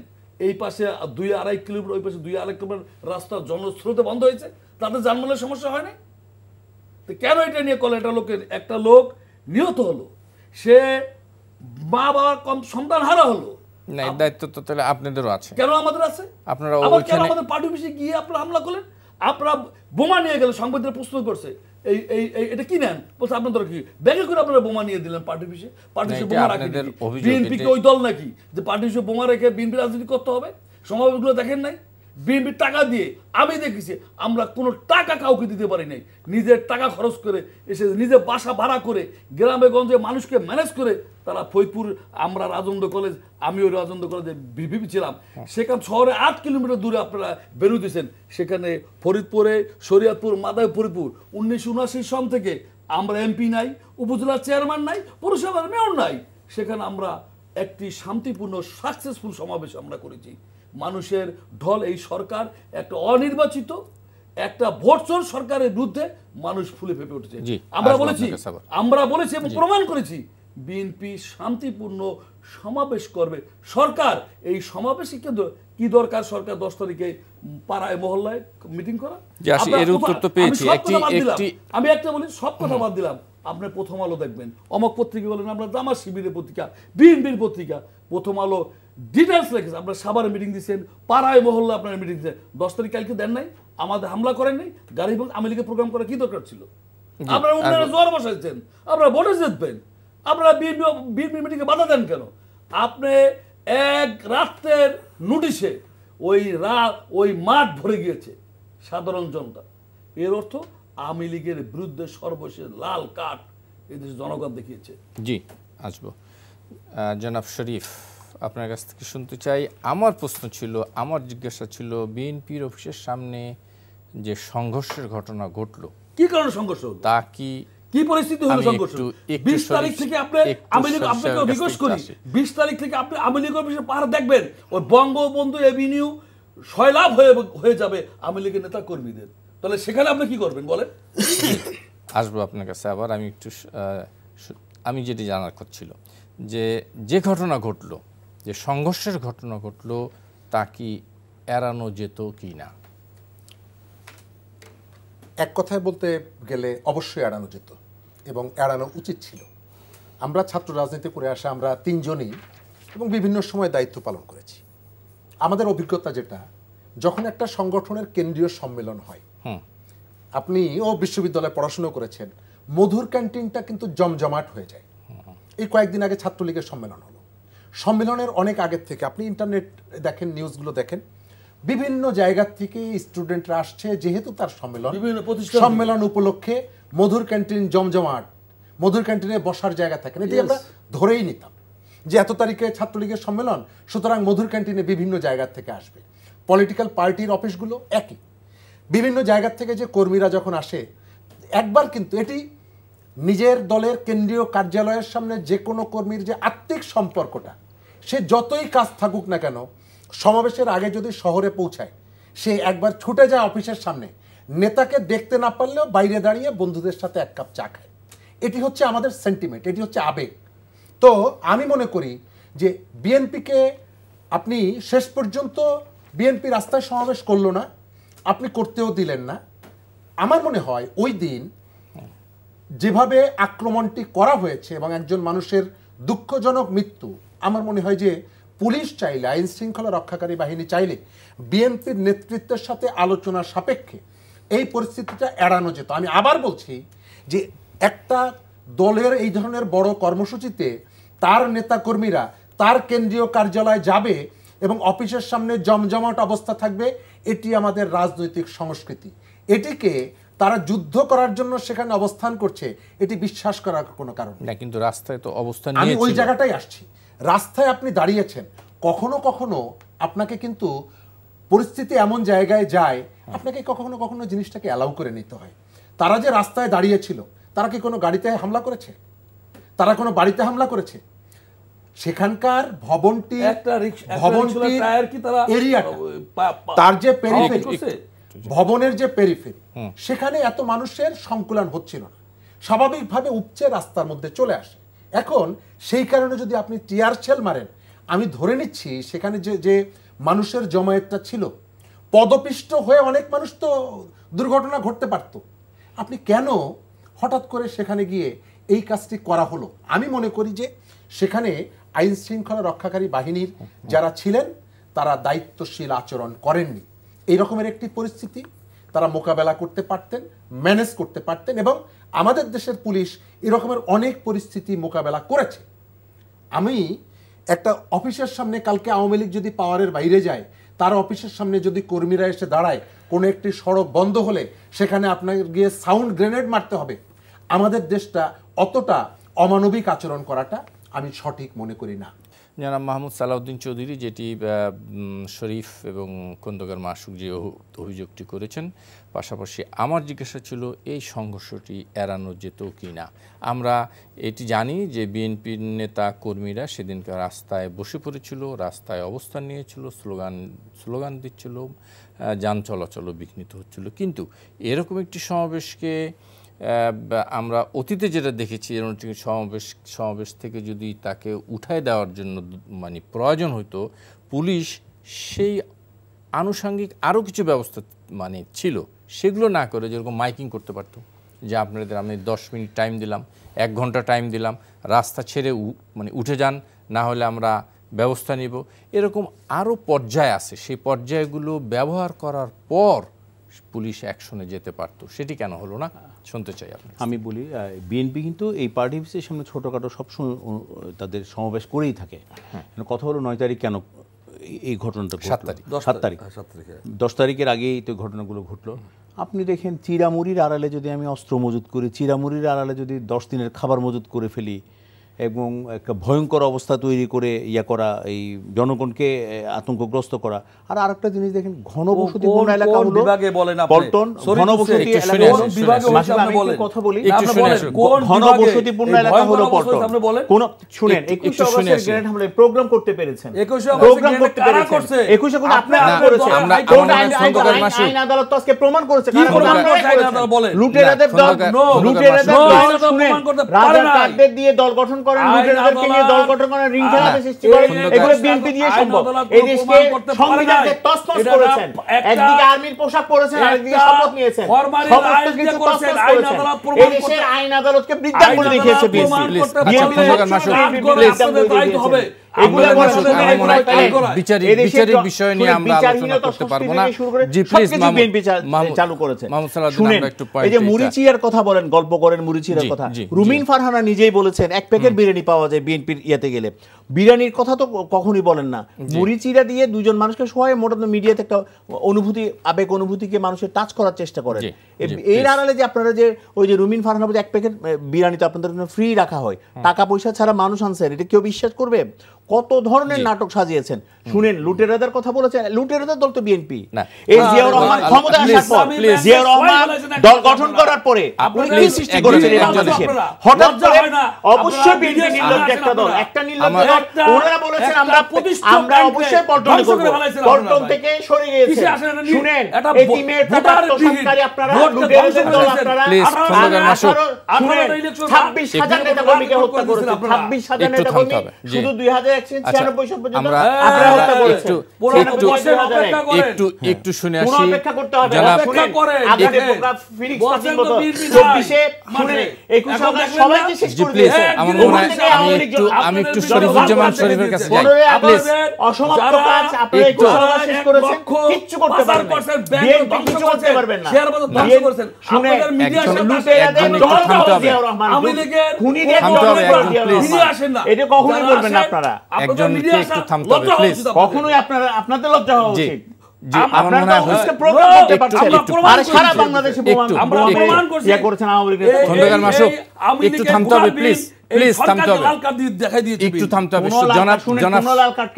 এই পাশে 2-2.5 কিলোমিটার, ওই পাশে 2-2.5 কিলোমিটার রাস্তা জনস্রোতে বন্ধ হয়েছে, তাদের যানবাহনের সমস্যা হয় না। তো কেন এটা নিয়ে করলে? একটা লোক নিহত হলো, সে মা বাবার কম সন্তান হারা হলো, না এর দায়িত্ব তো তাহলে আপনাদেরও আছে। কেন আমাদের আছে? আপনারা আবার কেন ওইখানে আমাদের পার্টি অফিসে গিয়ে আপনারা হামলা করলেন? আপনারা বোমা নিয়ে গেলে, সংবাদদাতা প্রশ্ন করছে এই এই এটা কি নেন? বলছে আপনাদের কি ব্যাগে করে আপনারা বোমা নিয়ে দিলেন পার্টি অফিসে? পার্টি অফিসে বোমা রাখেন? বিএনপি কি ওই দল নাকি যে পার্টি অফিসে বোমা রেখে বিএনপি রাজনীতি করতে হবে? সমাবেশগুলো দেখেন নাই? বিএনপির টাকা দিয়ে আমি দেখেছি, আমরা কোনো টাকা কাউকে দিতে পারি নাই, নিজের টাকা খরচ করে এসে নিজে বাসা ভাড়া করে গ্রামে গঞ্জে মানুষকে ম্যানেজ করে তারা ফরিদপুর, আমরা রাজেন্দ্র কলেজ, আমি ওই রাজেন্দ্র কলেজে ভিপি ছিলাম, সেখান শহরে 8 কিলোমিটার দূরে আপনারা বেরোতেছেন, সেখানে ফরিদপুরে শরীয়তপুর মাদায় ফরিদপুর 1979 সন থেকে আমরা এমপি নাই, উপজেলার চেয়ারম্যান নাই, পৌরসভার মেয়র নাই, সেখানে আমরা একটি শান্তিপূর্ণ সাকসেসফুল সমাবেশ আমরা করেছি। মানুষের ঢল, এই সরকার একটা অনির্বাচিত একটা ভোটচোর সরকারের বিরুদ্ধে মানুষ ফুলে ফেপে উঠেছে। আমরা বলেছি এবং প্রমাণ করেছি বিএনপি শান্তিপূর্ণ সমাবেশ করবে। সরকার এই সমাবেশে কি দরকার? সরকার 10 তারিখে পাড়ায় মহল্লায় মিটিং করা। আমি একটা বলি, সব কথা বাদ দিলাম, আপনি প্রথম আলো দেখবেন, অমক পত্রিকা বলেন, আমরা জামাত শিবিরের পত্রিকা, বিএনপির পত্রিকা, প্রথম আলো ডিটেলস রেখেছে। আপনারা সাভারে মিটিং দিচ্ছেন, পাড়ায় মহল্লা আপনারা মিটিং দিচ্ছেন, 10 তারিখ কালকে দেন নাই, আমাদের হামলা করেন নাই, গাড়ি এবং আওয়ামী লীগের প্রোগ্রাম করা কি দরকার ছিল? আপনারা উন্নয়নের জোয়ার বসাইছেন, আপনারা ভোটে জিতবেন, আপনারা বিএনপি মিটিংয়ে বাধা দেন কেন? আপনি এক রাত্রের নোটিশে ওই মাঠ ভরে গিয়েছে সাধারণ জনতা। এর অর্থ আওয়ামী লীগের বিরুদ্ধে সর্বশেষ লাল কার্ড এদেশের জনগণ দেখিয়েছে। জি, আসবো জনাব শরীফ, আপনার কাছ থেকে শুনতে চাই। আমার প্রশ্ন ছিল, আমার জিজ্ঞাসা ছিল, বিএনপির অফিসের সামনে যে সংঘর্ষের ঘটনা ঘটলো, কি কারণে সংঘর্ষ হলো, তা কি পরিস্থিতি হলো সংঘর্ষ? 20 তারিখ থেকে আপনাকে রিকোয়েস্ট করি, 20 তারিখ থেকে আপনি আওয়ামী লীগ অফিসে পাহাড় দেখবেন, ওই বঙ্গবন্ধু এভিনিউ সয়লাভ হয়ে যাবে আওয়ামী লীগের নেতা কর্মীদের। তাহলে সেখানে আপনি কি করবেন বলেন? আসবো আপনার কাছে আবার। আমি যেটি জানার করছিল যে ঘটনা ঘটলো, যে সংঘর্ষের ঘটনা ঘটলো, তা কি এড়ানো যেত কি না? এক কথায় বলতে গেলে অবশ্যই এড়ানো যেত এবং এড়ানো উচিত ছিল। আমরা ছাত্র রাজনীতি করে আসা, আমরা 3 জনই এবং বিভিন্ন সময় দায়িত্ব পালন করেছি। আমাদের অভিজ্ঞতা যেটা, যখন একটা সংগঠনের কেন্দ্রীয় সম্মেলন হয়, আপনি বিশ্ববিদ্যালয়ে পড়াশোনা করেছেন, মধুর ক্যান্টিনটা কিন্তু জমজমাট হয়ে যায়। এই কয়েকদিন আগে ছাত্রলীগের সম্মেলন হলো, সম্মেলনের অনেক আগের থেকে আপনি ইন্টারনেট দেখেন, নিউজগুলো দেখেন, বিভিন্ন জায়গা থেকে স্টুডেন্টরা আসছে, যেহেতু তার সম্মেলন উপলক্ষে মধুর ক্যান্টিন জমজমাট, মধুর ক্যান্টিনে বসার জায়গা থাকে না, এটি আমরা ধরেই নিতাম যে এত তারিখে ছাত্রলীগের সম্মেলন, সুতরাং মধুর ক্যান্টিনে বিভিন্ন জায়গা থেকে আসবে। পলিটিক্যাল পার্টির অফিসগুলো একই, বিভিন্ন জায়গা থেকে যে কর্মীরা যখন আসে, একবার কিন্তু এটি নিজের দলের কেন্দ্রীয় কার্যালয়ের সামনে যে কোনো কর্মীর যে আত্মিক সম্পর্কটা, সে যতই কাজ থাকুক না কেন, সমাবেশের আগে যদি শহরে পৌঁছায়, সে একবার ছুটে যায় অফিসের সামনে, নেতাকে দেখতে না পারলেও বাইরে দাঁড়িয়ে বন্ধুদের সাথে 1 কাপ চা খায়। এটি হচ্ছে আমাদের সেন্টিমেন্ট, এটি হচ্ছে আবেগ। তো আমি মনে করি যে বিএনপিকে আপনি শেষ পর্যন্ত, বিএনপি রাস্তায় সমাবেশ করলো না, আপনি করতেও দিলেন না। আমার মনে হয় ওই দিন যেভাবে আক্রমণটি করা হয়েছে এবং একজন মানুষের দুঃখজনক মৃত্যু, আমার মনে হয় যে পুলিশ চাইলে, আইন শৃঙ্খলা রক্ষাকারী বাহিনী চাইলে বিএনপির নেতৃত্বের সাথে আলোচনার সাপেক্ষে এই পরিস্থিতিটা এড়ানো যেত। আমি আবার বলছি যে একটা দলের এই ধরনের বড় কর্মসূচিতে তার নেতাকর্মীরা তার কেন্দ্রীয় কার্যালয়ে যাবে এবং অফিসের সামনে জমজমাট অবস্থা থাকবে, এটি আমাদের রাজনৈতিক সংস্কৃতি। এটিকে তারা যুদ্ধ করার জন্য সেখানে অবস্থান করছে, এটি বিশ্বাস করার কোনো কারণ না। কিন্তু রাস্তায় তো অবস্থান, আমি ওই জায়গাটাই আসছি। রাস্তায় আপনি দাঁড়িয়েছেন, কখনো কখনো আপনাকে কিন্তু পরিস্থিতি এমন জায়গায় যায়, আপনাকে কখনো কখনো জিনিসটাকে অ্যালাউ করে নিতে হয়। তারা যে রাস্তায় দাঁড়িয়েছিল, তারা কি কোনো গাড়িতে হামলা করেছে? তারা কোনো বাড়িতে হামলা করেছে? সেখানকার ভবনটি তার যে পেরিফেরি, ভবনের যে পেরিফেরি, সেখানে এত মানুষের সংকুলান হচ্ছিল না, স্বাভাবিকভাবে উপচে রাস্তার মধ্যে চলে আসে এখন সেই কারণে যদি আপনি টিয়ার শেল মারেন, আমি ধরে নিচ্ছি সেখানে যে মানুষের জমায়েতটা ছিল, পদপিষ্ট হয়ে অনেক মানুষ তো দুর্ঘটনা ঘটতে পারত। আপনি কেন হঠাৎ করে সেখানে গিয়ে এই কাজটি করা হলো? আমি মনে করি যে সেখানে আইন শৃঙ্খলা রক্ষাকারী বাহিনীর যারা ছিলেন তারা দায়িত্বশীল আচরণ করেননি। এই রকমের একটি পরিস্থিতি তারা মোকাবেলা করতে পারতেন, ম্যানেজ করতে পারতেন, এবং আমাদের দেশের পুলিশ এরকমের অনেক পরিস্থিতি মোকাবেলা করেছে। আমি একটা অফিসের সামনে কালকে আওয়ামী লীগ যদি পাওয়ারের বাইরে যায়, তার অফিসের সামনে যদি কর্মীরা এসে দাঁড়ায়, কোনো একটি সড়ক বন্ধ হলে সেখানে আপনাকে গিয়ে সাউন্ড গ্রেনেড মারতে হবে, আমাদের দেশটা অতটা অমানবিক আচরণ করাটা আমি সঠিক মনে করি না। জনাব মাহমুদ সালাউদ্দিন চৌধুরী যেটি শরীফ এবং খন্দকার মাসুক যে অভিযোগটি করেছেন, পাশাপাশি আমার জিজ্ঞাসা ছিল এই সংঘর্ষটি এড়ানো যেত কি না। আমরা এটি জানি যে বিএনপির নেতা কর্মীরা সেদিনকার রাস্তায় বসে পড়েছিল, রাস্তায় অবস্থান নিয়েছিল, স্লোগান দিচ্ছিল, যান চলাচলও বিঘ্নিত হচ্ছিল। কিন্তু এরকম একটি সমাবেশকে আমরা অতীতে যেটা দেখেছি, এরকম সমাবেশ থেকে যদি তাকে উঠায় দেওয়ার জন্য মানে প্রয়োজন হতো, পুলিশ সেই আনুষঙ্গিক আরও কিছু ব্যবস্থা মানে ছিল, সেগুলো না করে যেরকম মাইকিং করতে পারতো যে আপনাদের আমি 10 মিনিট টাইম দিলাম, 1 ঘন্টা টাইম দিলাম, রাস্তা ছেড়ে মানে উঠে যান, না হলে আমরা ব্যবস্থা নিব। এরকম আরও পর্যায় আছে, সেই পর্যায়গুলো ব্যবহার করার পর পুলিশ অ্যাকশনে যেতে পারতো। সেটি কেন হলো না শুনতে চাই আপনি। আমি বলি বিএনপি কিন্তু এই পার্টি অফিসের সামনে ছোটোখাটো সবসময় তাদের সমাবেশ করেই থাকে। কথা হলো 9 তারিখ কেন এই ঘটনাটা? 7 তারিখ 10 তারিখের আগেই তো ঘটনাগুলো ঘটলো। আপনি দেখেন চিরামুড়ির আড়ালে যদি আমি অস্ত্র মজুত করি, চিরামুড়ির আড়ালে যদি 10 দিনের খাবার মজুত করে ফেলি এবং একটা ভয়ঙ্কর অবস্থা তৈরি করে করা, এই জনগণকে আতঙ্কগ্রস্ত করা। আর আরেকটা জিনিস দেখেন, ঘনবসতিপূর্ণ এলাকা হলো পল্টন, ঘনবসতি কথা বলি, ঘনবসতিপূর্ণ এলাকা হলো পল্টন। কোন শুনেন 21 আগস্টের গ্রেনেড হামলায় প্রোগ্রাম করতে পেরেছেন, 21 আপনি করেছেন, আইন আদালত তো আজকে প্রমাণ করেছে, লুটেরাদের দল, লুটেরাদের দল শুনেন রাজার কার্ডের দিয়ে দল গঠন করেন, লুটেরাদেরকে নিয়ে দল গঠন করেন, রিং খেলাতে সৃষ্টি করেন, এগুলো বিএনপি দিয়ে সম্ভব। এই দেশকে সংবিধানকে তছনছ করেছেন, একদিকে আর্মির পোশাক পরেছেন, আরেকদিকে শপথ নিয়েছেন, সমস্ত কিছু তছনছ করেছেন। এই দেশের আইন আদালতকে বৃদ্ধাঙ্গুলি দেখিয়েছে বিএনপি। বিচারিক বিষয় নিয়ে আমরা আলোচনা করতে পারবো না। জি প্লিজ বিএনপি চালু করেছে। এই যে মুড়িচিয়ার কথা বলেন, গল্প করেন মুড়িচিয়ার কথা, রুমিন ফারহানা নিজেই বলেছেন 1 প্যাকেট বিরিয়ানি পাওয়া যায় বিএনপির ইয়াতে গেলে। বিরিয়ানির কথা তো কখনোই বলেন না। মুড়িচিরা দিয়ে 2 জন মানুষকে সবাই মোটামুটি মিডিয়াতে একটা অনুভূতি, আবেগ অনুভূতিকে মানুষের টাচ করার চেষ্টা করেন। এর আড়ালে যে আপনারা যে ওই যে রুমিন ফারহানা বলে 1 প্যাকেট বিরিয়ানি তো আপনাদের জন্য ফ্রি রাখা হয়, টাকা পয়সা ছাড়া মানুষ আনছেন, এটা কেউ বিশ্বাস করবে? কত ধরনের নাটক সাজিয়েছেন। শুনেন লুটেরাদের কথা বলেছেন, লুটেরাদের দল তো বিএনপি। এই জিয়াউর রহমান ক্ষমতায় আসার পর, জিয়াউর রহমান দল গঠন করার পরে আপনি কি সৃষ্টি করেছেন এই বাংলাদেশে? হঠাৎ করে অবশ্যই বিএনপি নির্লজ্জ একটা দল, একটা নির্লজ্জ দল। ওনারা বলেছেন আমরা অবশ্যই পল্টনে করব, পল্টন থেকে সরে গিয়েছে। শুনেন এতিমের টাকা আত্মসাৎকারী আপনারা, লুটেরাদের দল আপনারা। শুনেন 26,000 নেতা কর্মীকে হত্যা করেছেন, 26,000 নেতা কর্মী শুধু 2096 সাল পর্যন্ত আপনারা হত্যা করেছেন। একটু শুনে আসি। জনাব আপনাদের প্রোগ্রাম ফিনিক্স পার্টির মতো 24 এ শুনে 21 সালে সবাইকে শেষ করে দিয়েছেন। আমার মনে হয় আমি একটু শরীফুজ্জামান শরীফের কাছে যাই প্লিজ। অসমাপ্ত কাজ আপনারা 21 সালে শেষ করেছেন, কিচ্ছু করতে পারবেন না, বিএনপি কিছু করতে পারবেন না। শেয়ার বাজার ধ্বংস করেছেন, আপনাদের মিডিয়া লুটেরাদের জিয়াউর রহমান খুনিদের ফিরে আসেন না, এটা কখনোই বলবেন না আপনারা। একজন একটু থামতে হবে প্লিজ। কখনোই আপনাদের লজ্জা হওয়া উচিত। আপনারা প্রোগ্রাম করতে পারছেন, আর সারা বাংলাদেশে আমরা প্রমাণ করছি করেছেন আওয়ামী লীগের। খন্দকার মাসুক একটু থামতে হবে প্লিজ, প্লিজ থামতে হবে, একটু থামতে হবে। জনাব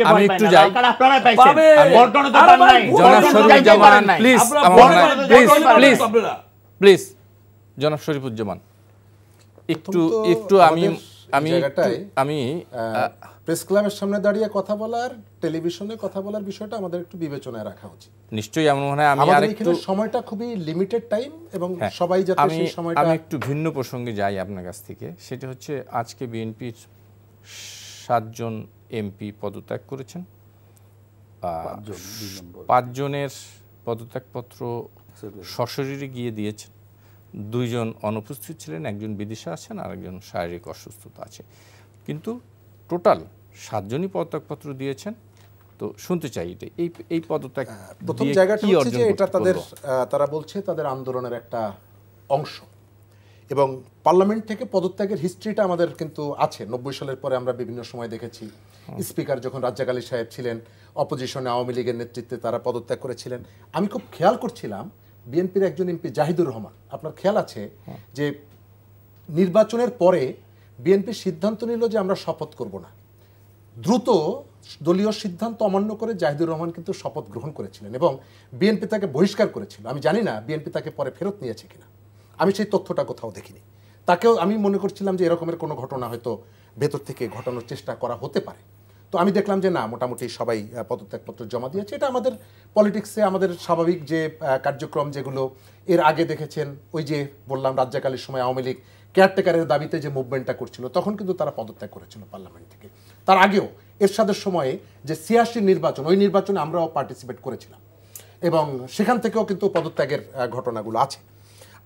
আমি একটু যাই, আপনারা পাইছেন বর্তমানে তো পান নাই। জনাব Sharifuzzaman please, please please please, জনাব শরীফুজ্জামান একটু আমি আমি জায়গাটায় আমি প্রেস ক্লাবের সামনে দাঁড়িয়ে কথা বলার, টেলিভিশনে কথা বলার বিষয়টা আমাদের একটু বিবেচনায় রাখা উচিত। নিশ্চয়ই এমন মনে হয়। আমি আমাদের আরেকটু এখানে সময়টা খুবই লিমিটেড টাইম এবং সবাই যাতে সেই সময়টা। আমি একটু ভিন্ন প্রসঙ্গে যাই আপনার কাছ থেকে। সেটা হচ্ছে আজকে বিএনপির 7 জন এমপি পদত্যাগ করেছেন। 5 জনের পদত্যাগপত্র সশরীরে গিয়ে দিয়েছেন। 2 জন অনুপস্থিত ছিলেন, একজন বিদেশে আছেন আর একজন শারীরিক অসুস্থতা আছে। কিন্তু টোটাল 7 জনই পদত্যাগপত্র দিয়েছেন। তো শুনতে চাই এটা, এই পদত্যাগ প্রথম জায়গাটা হচ্ছে যে এটা তারা বলছে তাদের আন্দোলনের একটা অংশ, এবং পার্লামেন্ট থেকে পদত্যাগের হিস্ট্রিটা আমাদের কিন্তু আছে। 90 সালের পরে আমরা বিভিন্ন সময় দেখেছি স্পিকার যখন রাজ্জাক আলী সাহেব ছিলেন, অপোজিশনে আওয়ামী লীগের নেতৃত্বে তারা পদত্যাগ করেছিলেন। আমি খুব খেয়াল করছিলাম বিএনপির একজন এমপি জাহিদুর রহমান, আপনার খেয়াল আছে যে নির্বাচনের পরে বিএনপি সিদ্ধান্ত নিল যে আমরা শপথ করব না। দ্রুত দলীয় সিদ্ধান্ত অমান্য করে জাহিদুর রহমান কিন্তু শপথ গ্রহণ করেছিলেন এবং বিএনপি তাকে বহিষ্কার করেছিল। আমি জানি না বিএনপি তাকে পরে ফেরত নিয়েছে কিনা, আমি সেই তথ্যটা কোথাও দেখিনি। তাকেও আমি মনে করছিলাম যে এরকমের কোনো ঘটনা হয়তো ভেতর থেকে ঘটানোর চেষ্টা করা হতে পারে। তো আমি দেখলাম যে না, মোটামুটি সবাই পদত্যাগপত্র জমা দিয়েছে। এটা আমাদের পলিটিক্সে আমাদের স্বাভাবিক যে কার্যক্রম, যেগুলো এর আগে দেখেছেন, ওই যে বললাম রাজ্জাক আলীর সময় আওয়ামী লীগ কেয়ারটেকারের দাবিতে যে মুভমেন্টটা করছিল, তখন কিন্তু তারা পদত্যাগ করেছিল পার্লামেন্ট থেকে। তার আগেও এরশাদের সময়ে যে 86 নির্বাচন, ওই নির্বাচনে আমরাও পার্টিসিপেট করেছিলাম এবং সেখান থেকেও কিন্তু পদত্যাগের ঘটনাগুলো আছে।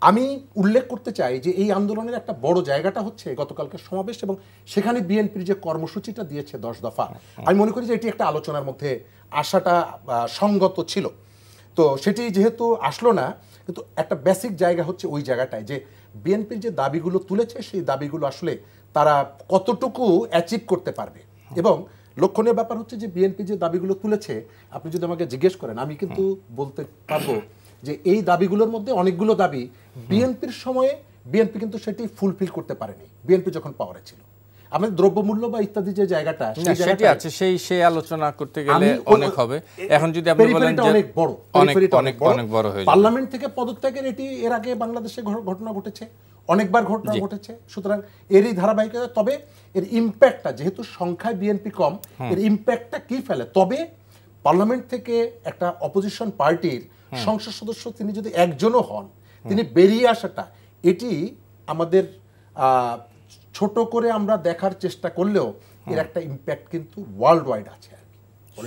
আমি উল্লেখ করতে চাই যে এই আন্দোলনের একটা বড় জায়গাটা হচ্ছে গতকালকের সমাবেশ এবং সেখানে বিএনপির যে কর্মসূচিটা দিয়েছে 10 দফা, আমি মনে করি যে এটি একটা আলোচনার মধ্যে আসাটা সঙ্গত ছিল। তো সেটি যেহেতু আসলো না, কিন্তু একটা বেসিক জায়গা হচ্ছে ওই জায়গাটায় যে বিএনপির যে দাবিগুলো তুলেছে সেই দাবিগুলো আসলে তারা কতটুকু অ্যাচিভ করতে পারবে। এবং লক্ষণীয় ব্যাপার হচ্ছে যে বিএনপি যে দাবিগুলো তুলেছে, আপনি যদি আমাকে জিজ্ঞেস করেন, আমি কিন্তু বলতে পারবো যে এই দাবিগুলোর মধ্যে অনেকগুলো দাবি বিএনপির সময়ে বিএনপি কিন্তু সেটি ফুলফিল করতে পারেনি। বিএনপি যখন পাওয়ারে ছিল, আমাদের দ্রব্যমূল্য বা ইত্যাদি যে জায়গাটা, সেটি আছে, সেই আলোচনা করতে গেলে অনেক হবে। এখন যদি আপনি বলেন যে অনেক বড়, অনেক বড় হয়ে যাবে। পার্লামেন্ট থেকে পদত্যাগের এটি এর আগে বাংলাদেশে ঘটনা ঘটেছে, অনেকবার ঘটনা ঘটেছে। সুতরাং এরই ধারাবাহিকতা। তবে এর ইম্প্যাক্টটা, যেহেতু সংখ্যায় বিএনপি কম, এর ইম্প্যাক্টটা কি ফেলে। তবে পার্লামেন্ট থেকে একটা অপোজিশন পার্টির সংসদ সদস্য তিনি যদি একজনও হন, তিনি বেরিয়ে আসাটা, এটি আমাদের ছোট করে আমরা দেখার চেষ্টা করলেও এর একটা ইম্প্যাক্ট কিন্তু ওয়ার্ল্ড ওয়াইড আছে।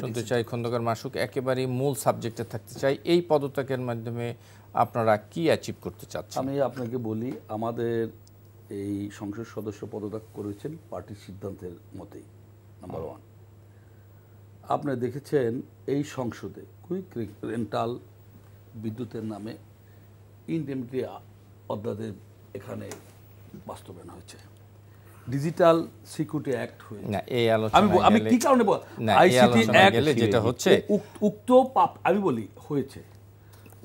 শুনতে চাই খন্দকার মাসুক, একেবারে মূল সাবজেক্টে থাকতে চাই, এই পদত্যাগের মাধ্যমে আপনারা কি অ্যাচিভ করতে চাচ্ছেন? আমি আপনাকে বলি, আমাদের এই সংসদ সদস্য পদত্যাগ করেছেন পার্টির সিদ্ধান্তের মতেই। নাম্বার 1, আপনি দেখেছেন এই সংসদে কুইক রেন্টাল বিদ্যুতের নামে ইনডেমনিটি অধ্যাদেশ এখানে বাস্তবায়ন হয়েছে, ডিজিটাল সিকিউরিটি অ্যাক্ট হয়েছে। না, এই আলোচনা আমি কি কারণে আইসিটি অ্যাক্ট যেটা হচ্ছে উক্ত পাপ, আমি বলি হয়েছে,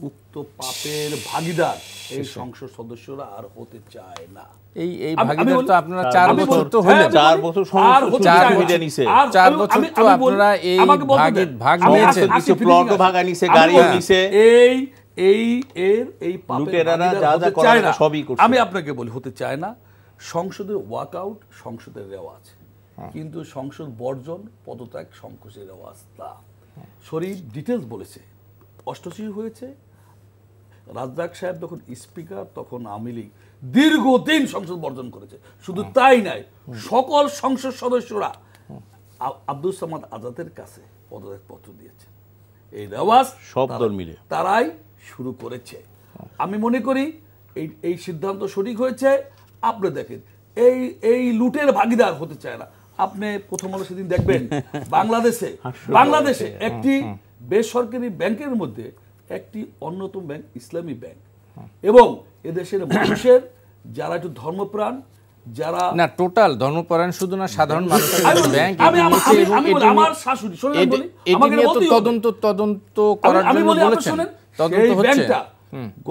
উক্ত পাপের ভাগীদার এই সংসদ সদস্যরা আর হতে চায় না। এই ভাগীদার তো আপনারা 4 বছর তো হলেন, 4 বছর সুবিধা নিছে, 4 বছর তো আপনারা এই ভাগ নিয়েছেন, কিছু প্লটও ভাগা নিছে, গাড়িও নিছে। এই পাপেরা যা যা করে না সবই করছে। আমি আপনাকে বলি হতে চায় না। সংসদের ওয়াকআউট সংসদের রেওয়াজ, কিন্তু সংসদ বর্জন পদত্যাগ সংসদের রেওয়াজ না। শরীফ ডিটেলস বলেছে, 88 হয়েছে, রাজ্জাক সাহেব যখন স্পিকার তখন আওয়ামী লীগ দীর্ঘদিন সংসদ বর্জন করেছে। শুধু তাই নাই, সকল সংসদ সদস্যরা আব্দুল সামাদ আজাদের কাছে পদত্যাগপত্র দিয়েছে। এই রেওয়াজ সব দল মিলে তারাই শুরু করেছে। আমি মনে করি এই সিদ্ধান্ত সঠিক হয়েছে। আপনি দেখেন, এই লুটের ভাগীদার হতে চায় না। আপনি প্রথম আলো সেদিন দেখবেন বাংলাদেশে একটি বেসরকারি ব্যাংকের মধ্যে একটি অন্যতম ব্যাংক ইসলামী ব্যাংক, এবং এদেশের মানুষের যারা একটু ধর্মপ্রাণ, যারা না টোটাল ধর্মপরায়ণ, শুধু না সাধারণ মানুষের ব্যাংক, আমার শাশুড়ি তদন্ত করার জন্য বলেছেন। তদন্ত হচ্ছে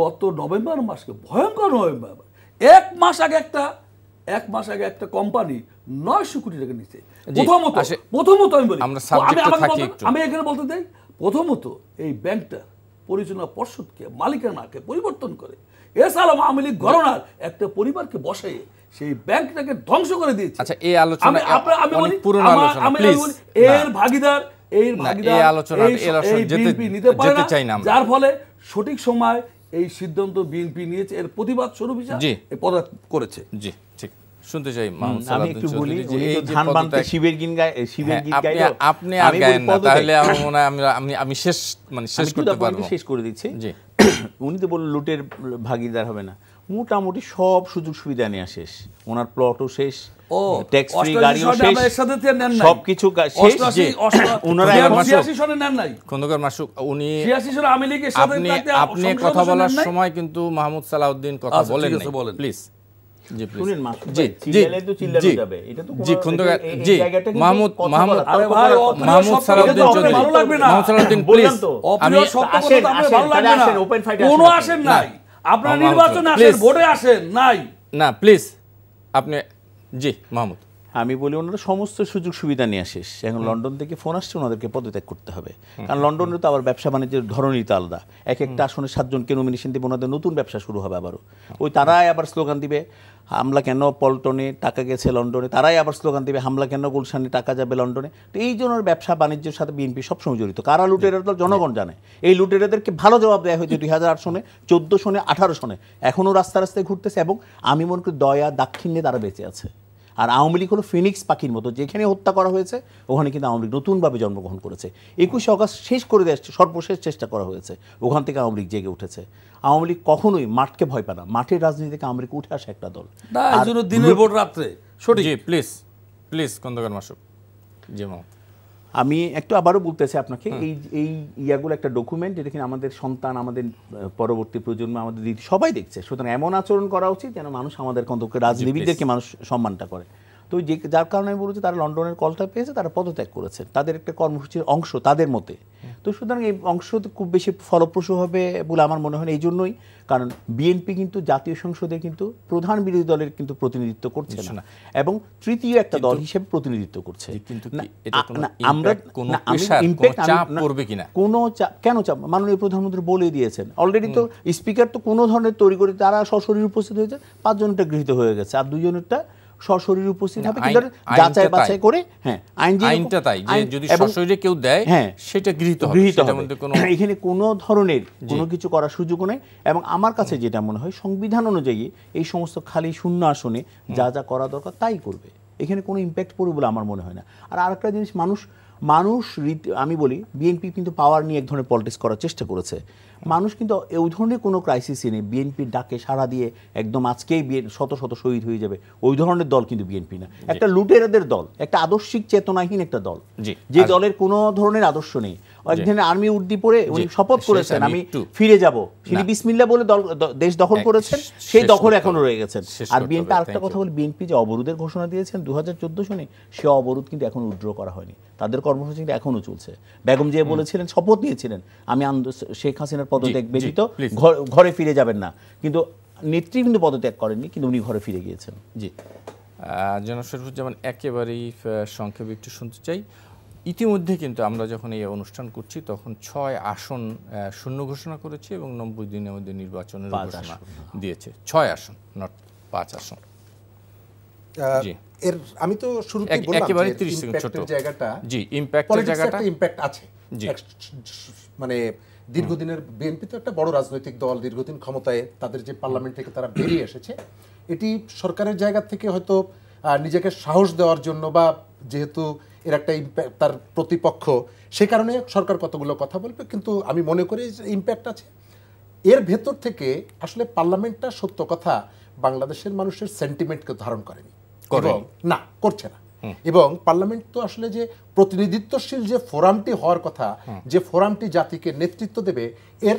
গত নভেম্বর মাসকে, ভয়ঙ্কর নভেম্বর, এক মাস আগে একটা কোম্পানি 900 কোটি টাকা নিচ্ছে। প্রথমত আমি এখানে বলতে চাই, প্রথমত এই ব্যাংকটা পরিচালনা পর্ষদকে, মালিকানাকে পরিবর্তন করে এস আলম আওয়ামী লীগ ঘরানার একটা পরিবারকে বসে সেই ব্যাংকটাকে ধ্বংস করে দিয়েছে। আচ্ছা, এই আলোচনা আমি অনেক বলি, পুরনো আলোচনা, প্লিজ। এর ভাগিদার এই বিএনপি নিতে পারে না, যার ফলে সঠিক সময় এই সিদ্ধান্ত বিএনপি নিয়েছে, এর প্রতিবাদ স্বরূপ হিসেবে এই পদত্যাগ করেছে। জি, ঠিক। শুনতে চাই আমি একটু বলি, এই ধান বানতে শিবের গীত গাইলো, আপনি আর গায়েন না, তাহলে আমার মনে হয় আমি শেষ করতে পারবো, শেষ করে দিচ্ছি। উনি তো বললেন লুটের ভাগিদার হবে না, মোটামুটি সব সুযোগ সুবিধা নেওয়া শেষ, ওনার প্লটও শেষ, ট্যাক্স ফ্রি গাড়িও শেষ, সবকিছু শেষ। খন্দকার মাসুক, উনি আপনি কথা বলার সময় কিন্তু মাহমুদ সালাউদ্দিন কথা বলেন, প্লিজ। আপনারা নির্বাচনে আসেন, ভোটে আসেন নাই না, প্লিজ আপনি। জি মাহমুদ, আমি বলি ওনারা সমস্ত সুযোগ সুবিধা নিয়ে শেষ, এখন লন্ডন থেকে ফোন আসছে ওনাদেরকে পদত্যাগ করতে হবে, কারণ লন্ডনে তো আবার ব্যবসা বাণিজ্যের ধরনই তো আলাদা, এক একটা আসনে 7 জনকে নমিনেশন দেবে, ওনাদের নতুন ব্যবসা শুরু হবে আবারও, ওই তারাই আবার স্লোগান দিবে হামলা কেন পল্টনে টাকা গেছে লন্ডনে, তারাই আবার স্লোগান দিবে হামলা কেন গুলশানে টাকা যাবে লন্ডনে। তো এই জন্য ব্যবসা বাণিজ্যের সাথে বিএনপি সবসময় জড়িত। কারা লুটেরা তো জনগণ জানে, এই লুটেরাদেরকে ভালো জবাব দেওয়া হয়েছে 2008 সনে, 14 সনে, 18 সনে, এখনও রাস্তা রাস্তায় ঘুরতেছে, এবং আমি মনে করি দয়া দাক্ষিণ্যে তারা বেঁচে আছে। আর আওয়ামী লীগ হলো ফিনিক্স পাখির মতো, যেখানে হত্যা করা হয়েছে ওখানে কিন্তু আওয়ামী লীগ নতুনভাবে জন্মগ্রহণ করেছে। 21 অগাস্ট শেষ করে দেওয়ার সর্বশেষ চেষ্টা করা হয়েছে, ওখান থেকে আওয়ামী লীগ জেগে উঠেছে। আওয়ামী লীগ কখনোই মাঠকে ভয় পায় না, মাঠের রাজনীতি থেকে আওয়ামী লীগ উঠে আসে একটা দল। দিনের ভোট রাত্রে প্লিজ খন্দকার মাসুক। জি মাহমুদ, আমি একটু আবারও বলতেছি আপনাকে, এই ইয়াগুলো একটা ডকুমেন্ট, এটা কিন্তু আমাদের সন্তান, আমাদের পরবর্তী প্রজন্ম, আমাদের দিদি সবাই দেখছে, সুতরাং এমন আচরণ করা উচিত যেন মানুষ আমাদের কন্তকে রাজনীতিবিদদেরকে মানুষ সম্মানটা করে। তো যার কারণে আমি বলছি তারা লন্ডনের কলটা পেয়েছে, তারা পদত্যাগ করেছে, তাদের একটা কর্মসূচির অংশ তাদের মতে। তো সুতরাং এই অংশ খুব বেশি ফলপ্রসূ হবে বলে আমার মনে হয় এই জন্যই, কারণ বিএনপি কিন্তু জাতীয় সংসদে কিন্তু প্রধান বিরোধী দলের কিন্তু প্রতিনিধিত্ব করছে না, এবং তৃতীয় একটা দল হিসেবে প্রতিনিধিত্ব করছে। আমরা কেন চাপ, মাননীয় প্রধানমন্ত্রী বলে দিয়েছেন অলরেডি, তো স্পিকার তো কোনো ধরনের তৈরি করে, তারা সশরীরে উপস্থিত হয়েছে, 5 জনেরটা গৃহীত হয়ে গেছে, আর 2 জনেরটা সশরীরে উপস্থিত হবে, কিন্তু যাচাই বাছাই করে। হ্যাঁ, আইনটা তাই যে যদি সশরীরে কেউ দেয় সেটা গৃহীত হবে, এখানে কোনো ধরনের কোনো কিছু করার সুযোগ নেই। এবং আমার কাছে যেটা মনে হয়, সংবিধান অনুযায়ী এই সমস্ত খালি শূন্য আসনে যা যা করা দরকার তাই করবে, এখানে কোনো ইম্প্যাক্ট পড়বে বলে আমার মনে হয় না। আর আরেকটা জিনিস, মানুষ আমি বলি বিএনপি কিন্তু পাওয়ার নিয়ে এক ধরনের পলিটিক্স করার চেষ্টা করেছে, মানুষ কিন্তু ওই ধরনের কোনো ক্রাইসিসে নেই, বিএনপির ডাকে সাড়া দিয়ে একদম আজকেই শত শত শহীদ হয়ে যাবে, ওই ধরনের দল কিন্তু বিএনপি না, একটা লুটেরাদের দল, একটা আদর্শিক চেতনাহীন একটা দল, যে দলের কোনো ধরনের আদর্শ নেই। একদিন আর্মি উর্দি পরে উনি শপথ করেছেন আমি ফিরে যাব, তিনি বিসমিল্লাহ বলে দেশ দখল করেছেন, সেই দখল এখনো রয়ে গেছেন। আর বিএনপি আরেকটা কথা বলি, বিএনপি যে অবরোধের ঘোষণা দিয়েছেন 2014 সনে, সে অবরোধ কিন্তু এখন উইথড্র করা হয়নি, তাদের কর্মসূচি কিন্তু এখনো চলছে। বেগম জিয়া বলেছিলেন, শপথ নিয়েছিলেন, আমি শেখ হাসিনার পদত্যাগ ব্যতীত ঘরে ফিরে যাবেন না, কিন্তু নেত্রী কিন্তু পদত্যাগ করেননি, কিন্তু উনি ঘরে ফিরে গিয়েছেন। জি, জনাব শরীফুজ্জামান, একেবারেই সংক্ষেপে একটু শুনতে চাই। ইতিমধ্যে কিন্তু আমরা যখন এই অনুষ্ঠান করছি তখন 6 আসন শূন্য ঘোষণা করেছে এবং 90 দিনের মধ্যে নির্বাচনের ঘোষণা দিয়েছে। 6 আসন, নট 5 আসন। জি, এর আমি তো শুরুতেই বললাম একেবারে 30 সেকেন্ড ছোট জায়গাটা, জি, ইমপ্যাক্টের জায়গাটা, ইমপ্যাক্ট আছে। মানে দীর্ঘদিনের বিএনপি তো একটা বড় রাজনৈতিক দল, দীর্ঘদিন ক্ষমতায়, তাদের যে পার্লামেন্ট থেকে তারা বেরিয়ে এসেছে, এটি সরকারের জায়গা থেকে হয়তো নিজেকে সাহস দেওয়ার জন্য, বা যেহেতু এর একটা ইমপ্যাক্ট তার প্রতিপক্ষ, সে কারণে সরকার কতগুলো কথা বলবে, কিন্তু আমি মনে করি ইমপ্যাক্ট আছে। এর ভেতর থেকে আসলে পার্লামেন্টটা সত্য কথা বাংলাদেশের মানুষের সেন্টিমেন্টকে ধারণ করেনি, না করছে না। এবং পার্লামেন্ট তো আসলে যে প্রতিনিধিত্বশীল যে ফোরামটি হওয়ার কথা, যে ফোরামটি জাতিকে নেতৃত্ব দেবে, এর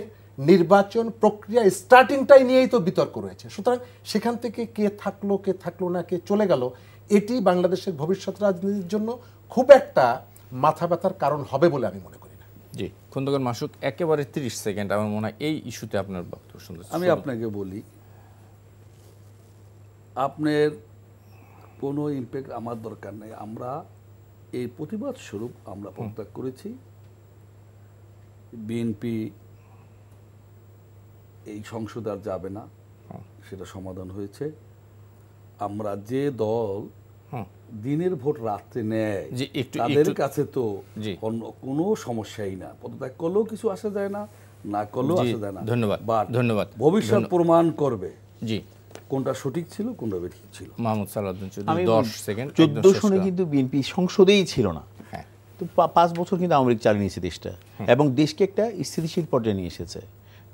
নির্বাচন প্রক্রিয়া স্টার্টিংটাই নিয়েই তো বিতর্ক রয়েছে। সুতরাং সেখান থেকে কে থাকলো না, কে চলে গেল, এটি বাংলাদেশের ভবিষ্যৎ রাজনীতির জন্য খুব একটা মাথা ব্যথার কারণ হবে বলে আমি মনে করি না। জি, খন্দকার মাসুক, একেবারে 30 সেকেন্ড, আমার মনে হয় এই ইস্যুতে আপনার বক্তব্য শুনতে। আমি আপনাকে বলি, আপনার কোনো ইমপ্যাক্ট আমার দরকার নেই, আমরা এই প্রতিবাদ স্বরূপ আমরা পদত্যাগ করেছি। বিএনপি এই সংসদে আর যাবে না, সেটা সমাধান হয়েছে। আমরা যে দল হুম। দিনের ভোট রাত্রে নেয় জি, একটু- তাদের একটু- কাছে তো জি। অন্য কোনো সমস্যাই না, পদত্যাগ করলেও কিছু আসা যায় না, না করলেও জি, আসা যায় না। ধন্যবাদ, বাট ধন্যবাদ, ভবিষ্যৎ প্রমাণ করবে জি কোনটা সঠিক ছিল কোনটা বেঠিক ছিল। মাহমুদ সালাউদ্দিন চৌধুরী আমি 10 সেকেন্ড 14 সনে কিন্তু বিএনপি সংসদেই ছিল না, হ্যাঁ তো 5 বছর কিন্তু আওয়ামী লীগ চালিয়ে নিয়েছে দেশটা, এবং দেশকে একটা স্থিতিশীল পর্যায়ে নিয়ে এসেছে,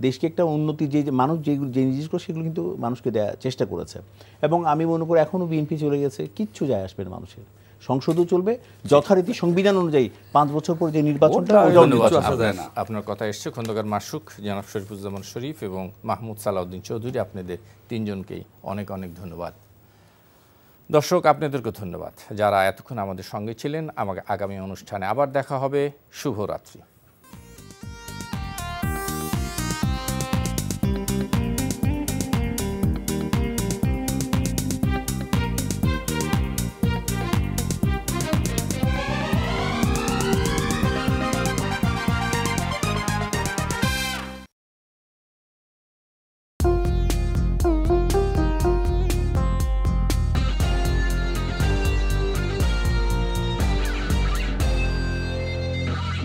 দেশকে একটা উন্নতি, যে মানুষ যেগুলো যে জিনিসগুলো সেগুলো কিন্তু মানুষকে দেওয়ার চেষ্টা করেছে। এবং আমি মনে করি এখনও বিএনপি চলে গেছে, কিচ্ছু যায় আসবে না মানুষের, সংসদও চলবে যথারীতি সংবিধান অনুযায়ী 5 বছর পর যে নির্বাচনটা, ওটা ওটাও ধন্যবাদ। কিছু আসা যায় না। আপনার কথা এসছে খন্দকার মাসুক, জনাব শরীফুজ্জামান শরীফ এবং মাহমুদ সালাউদ্দিন চৌধুরী, আপনাদের তিনজনকেই অনেক অনেক ধন্যবাদ। দর্শক আপনাদেরকে ধন্যবাদ যারা এতক্ষণ আমাদের সঙ্গে ছিলেন। আমাকে আগামী অনুষ্ঠানে আবার দেখা হবে। শুভরাত্রি।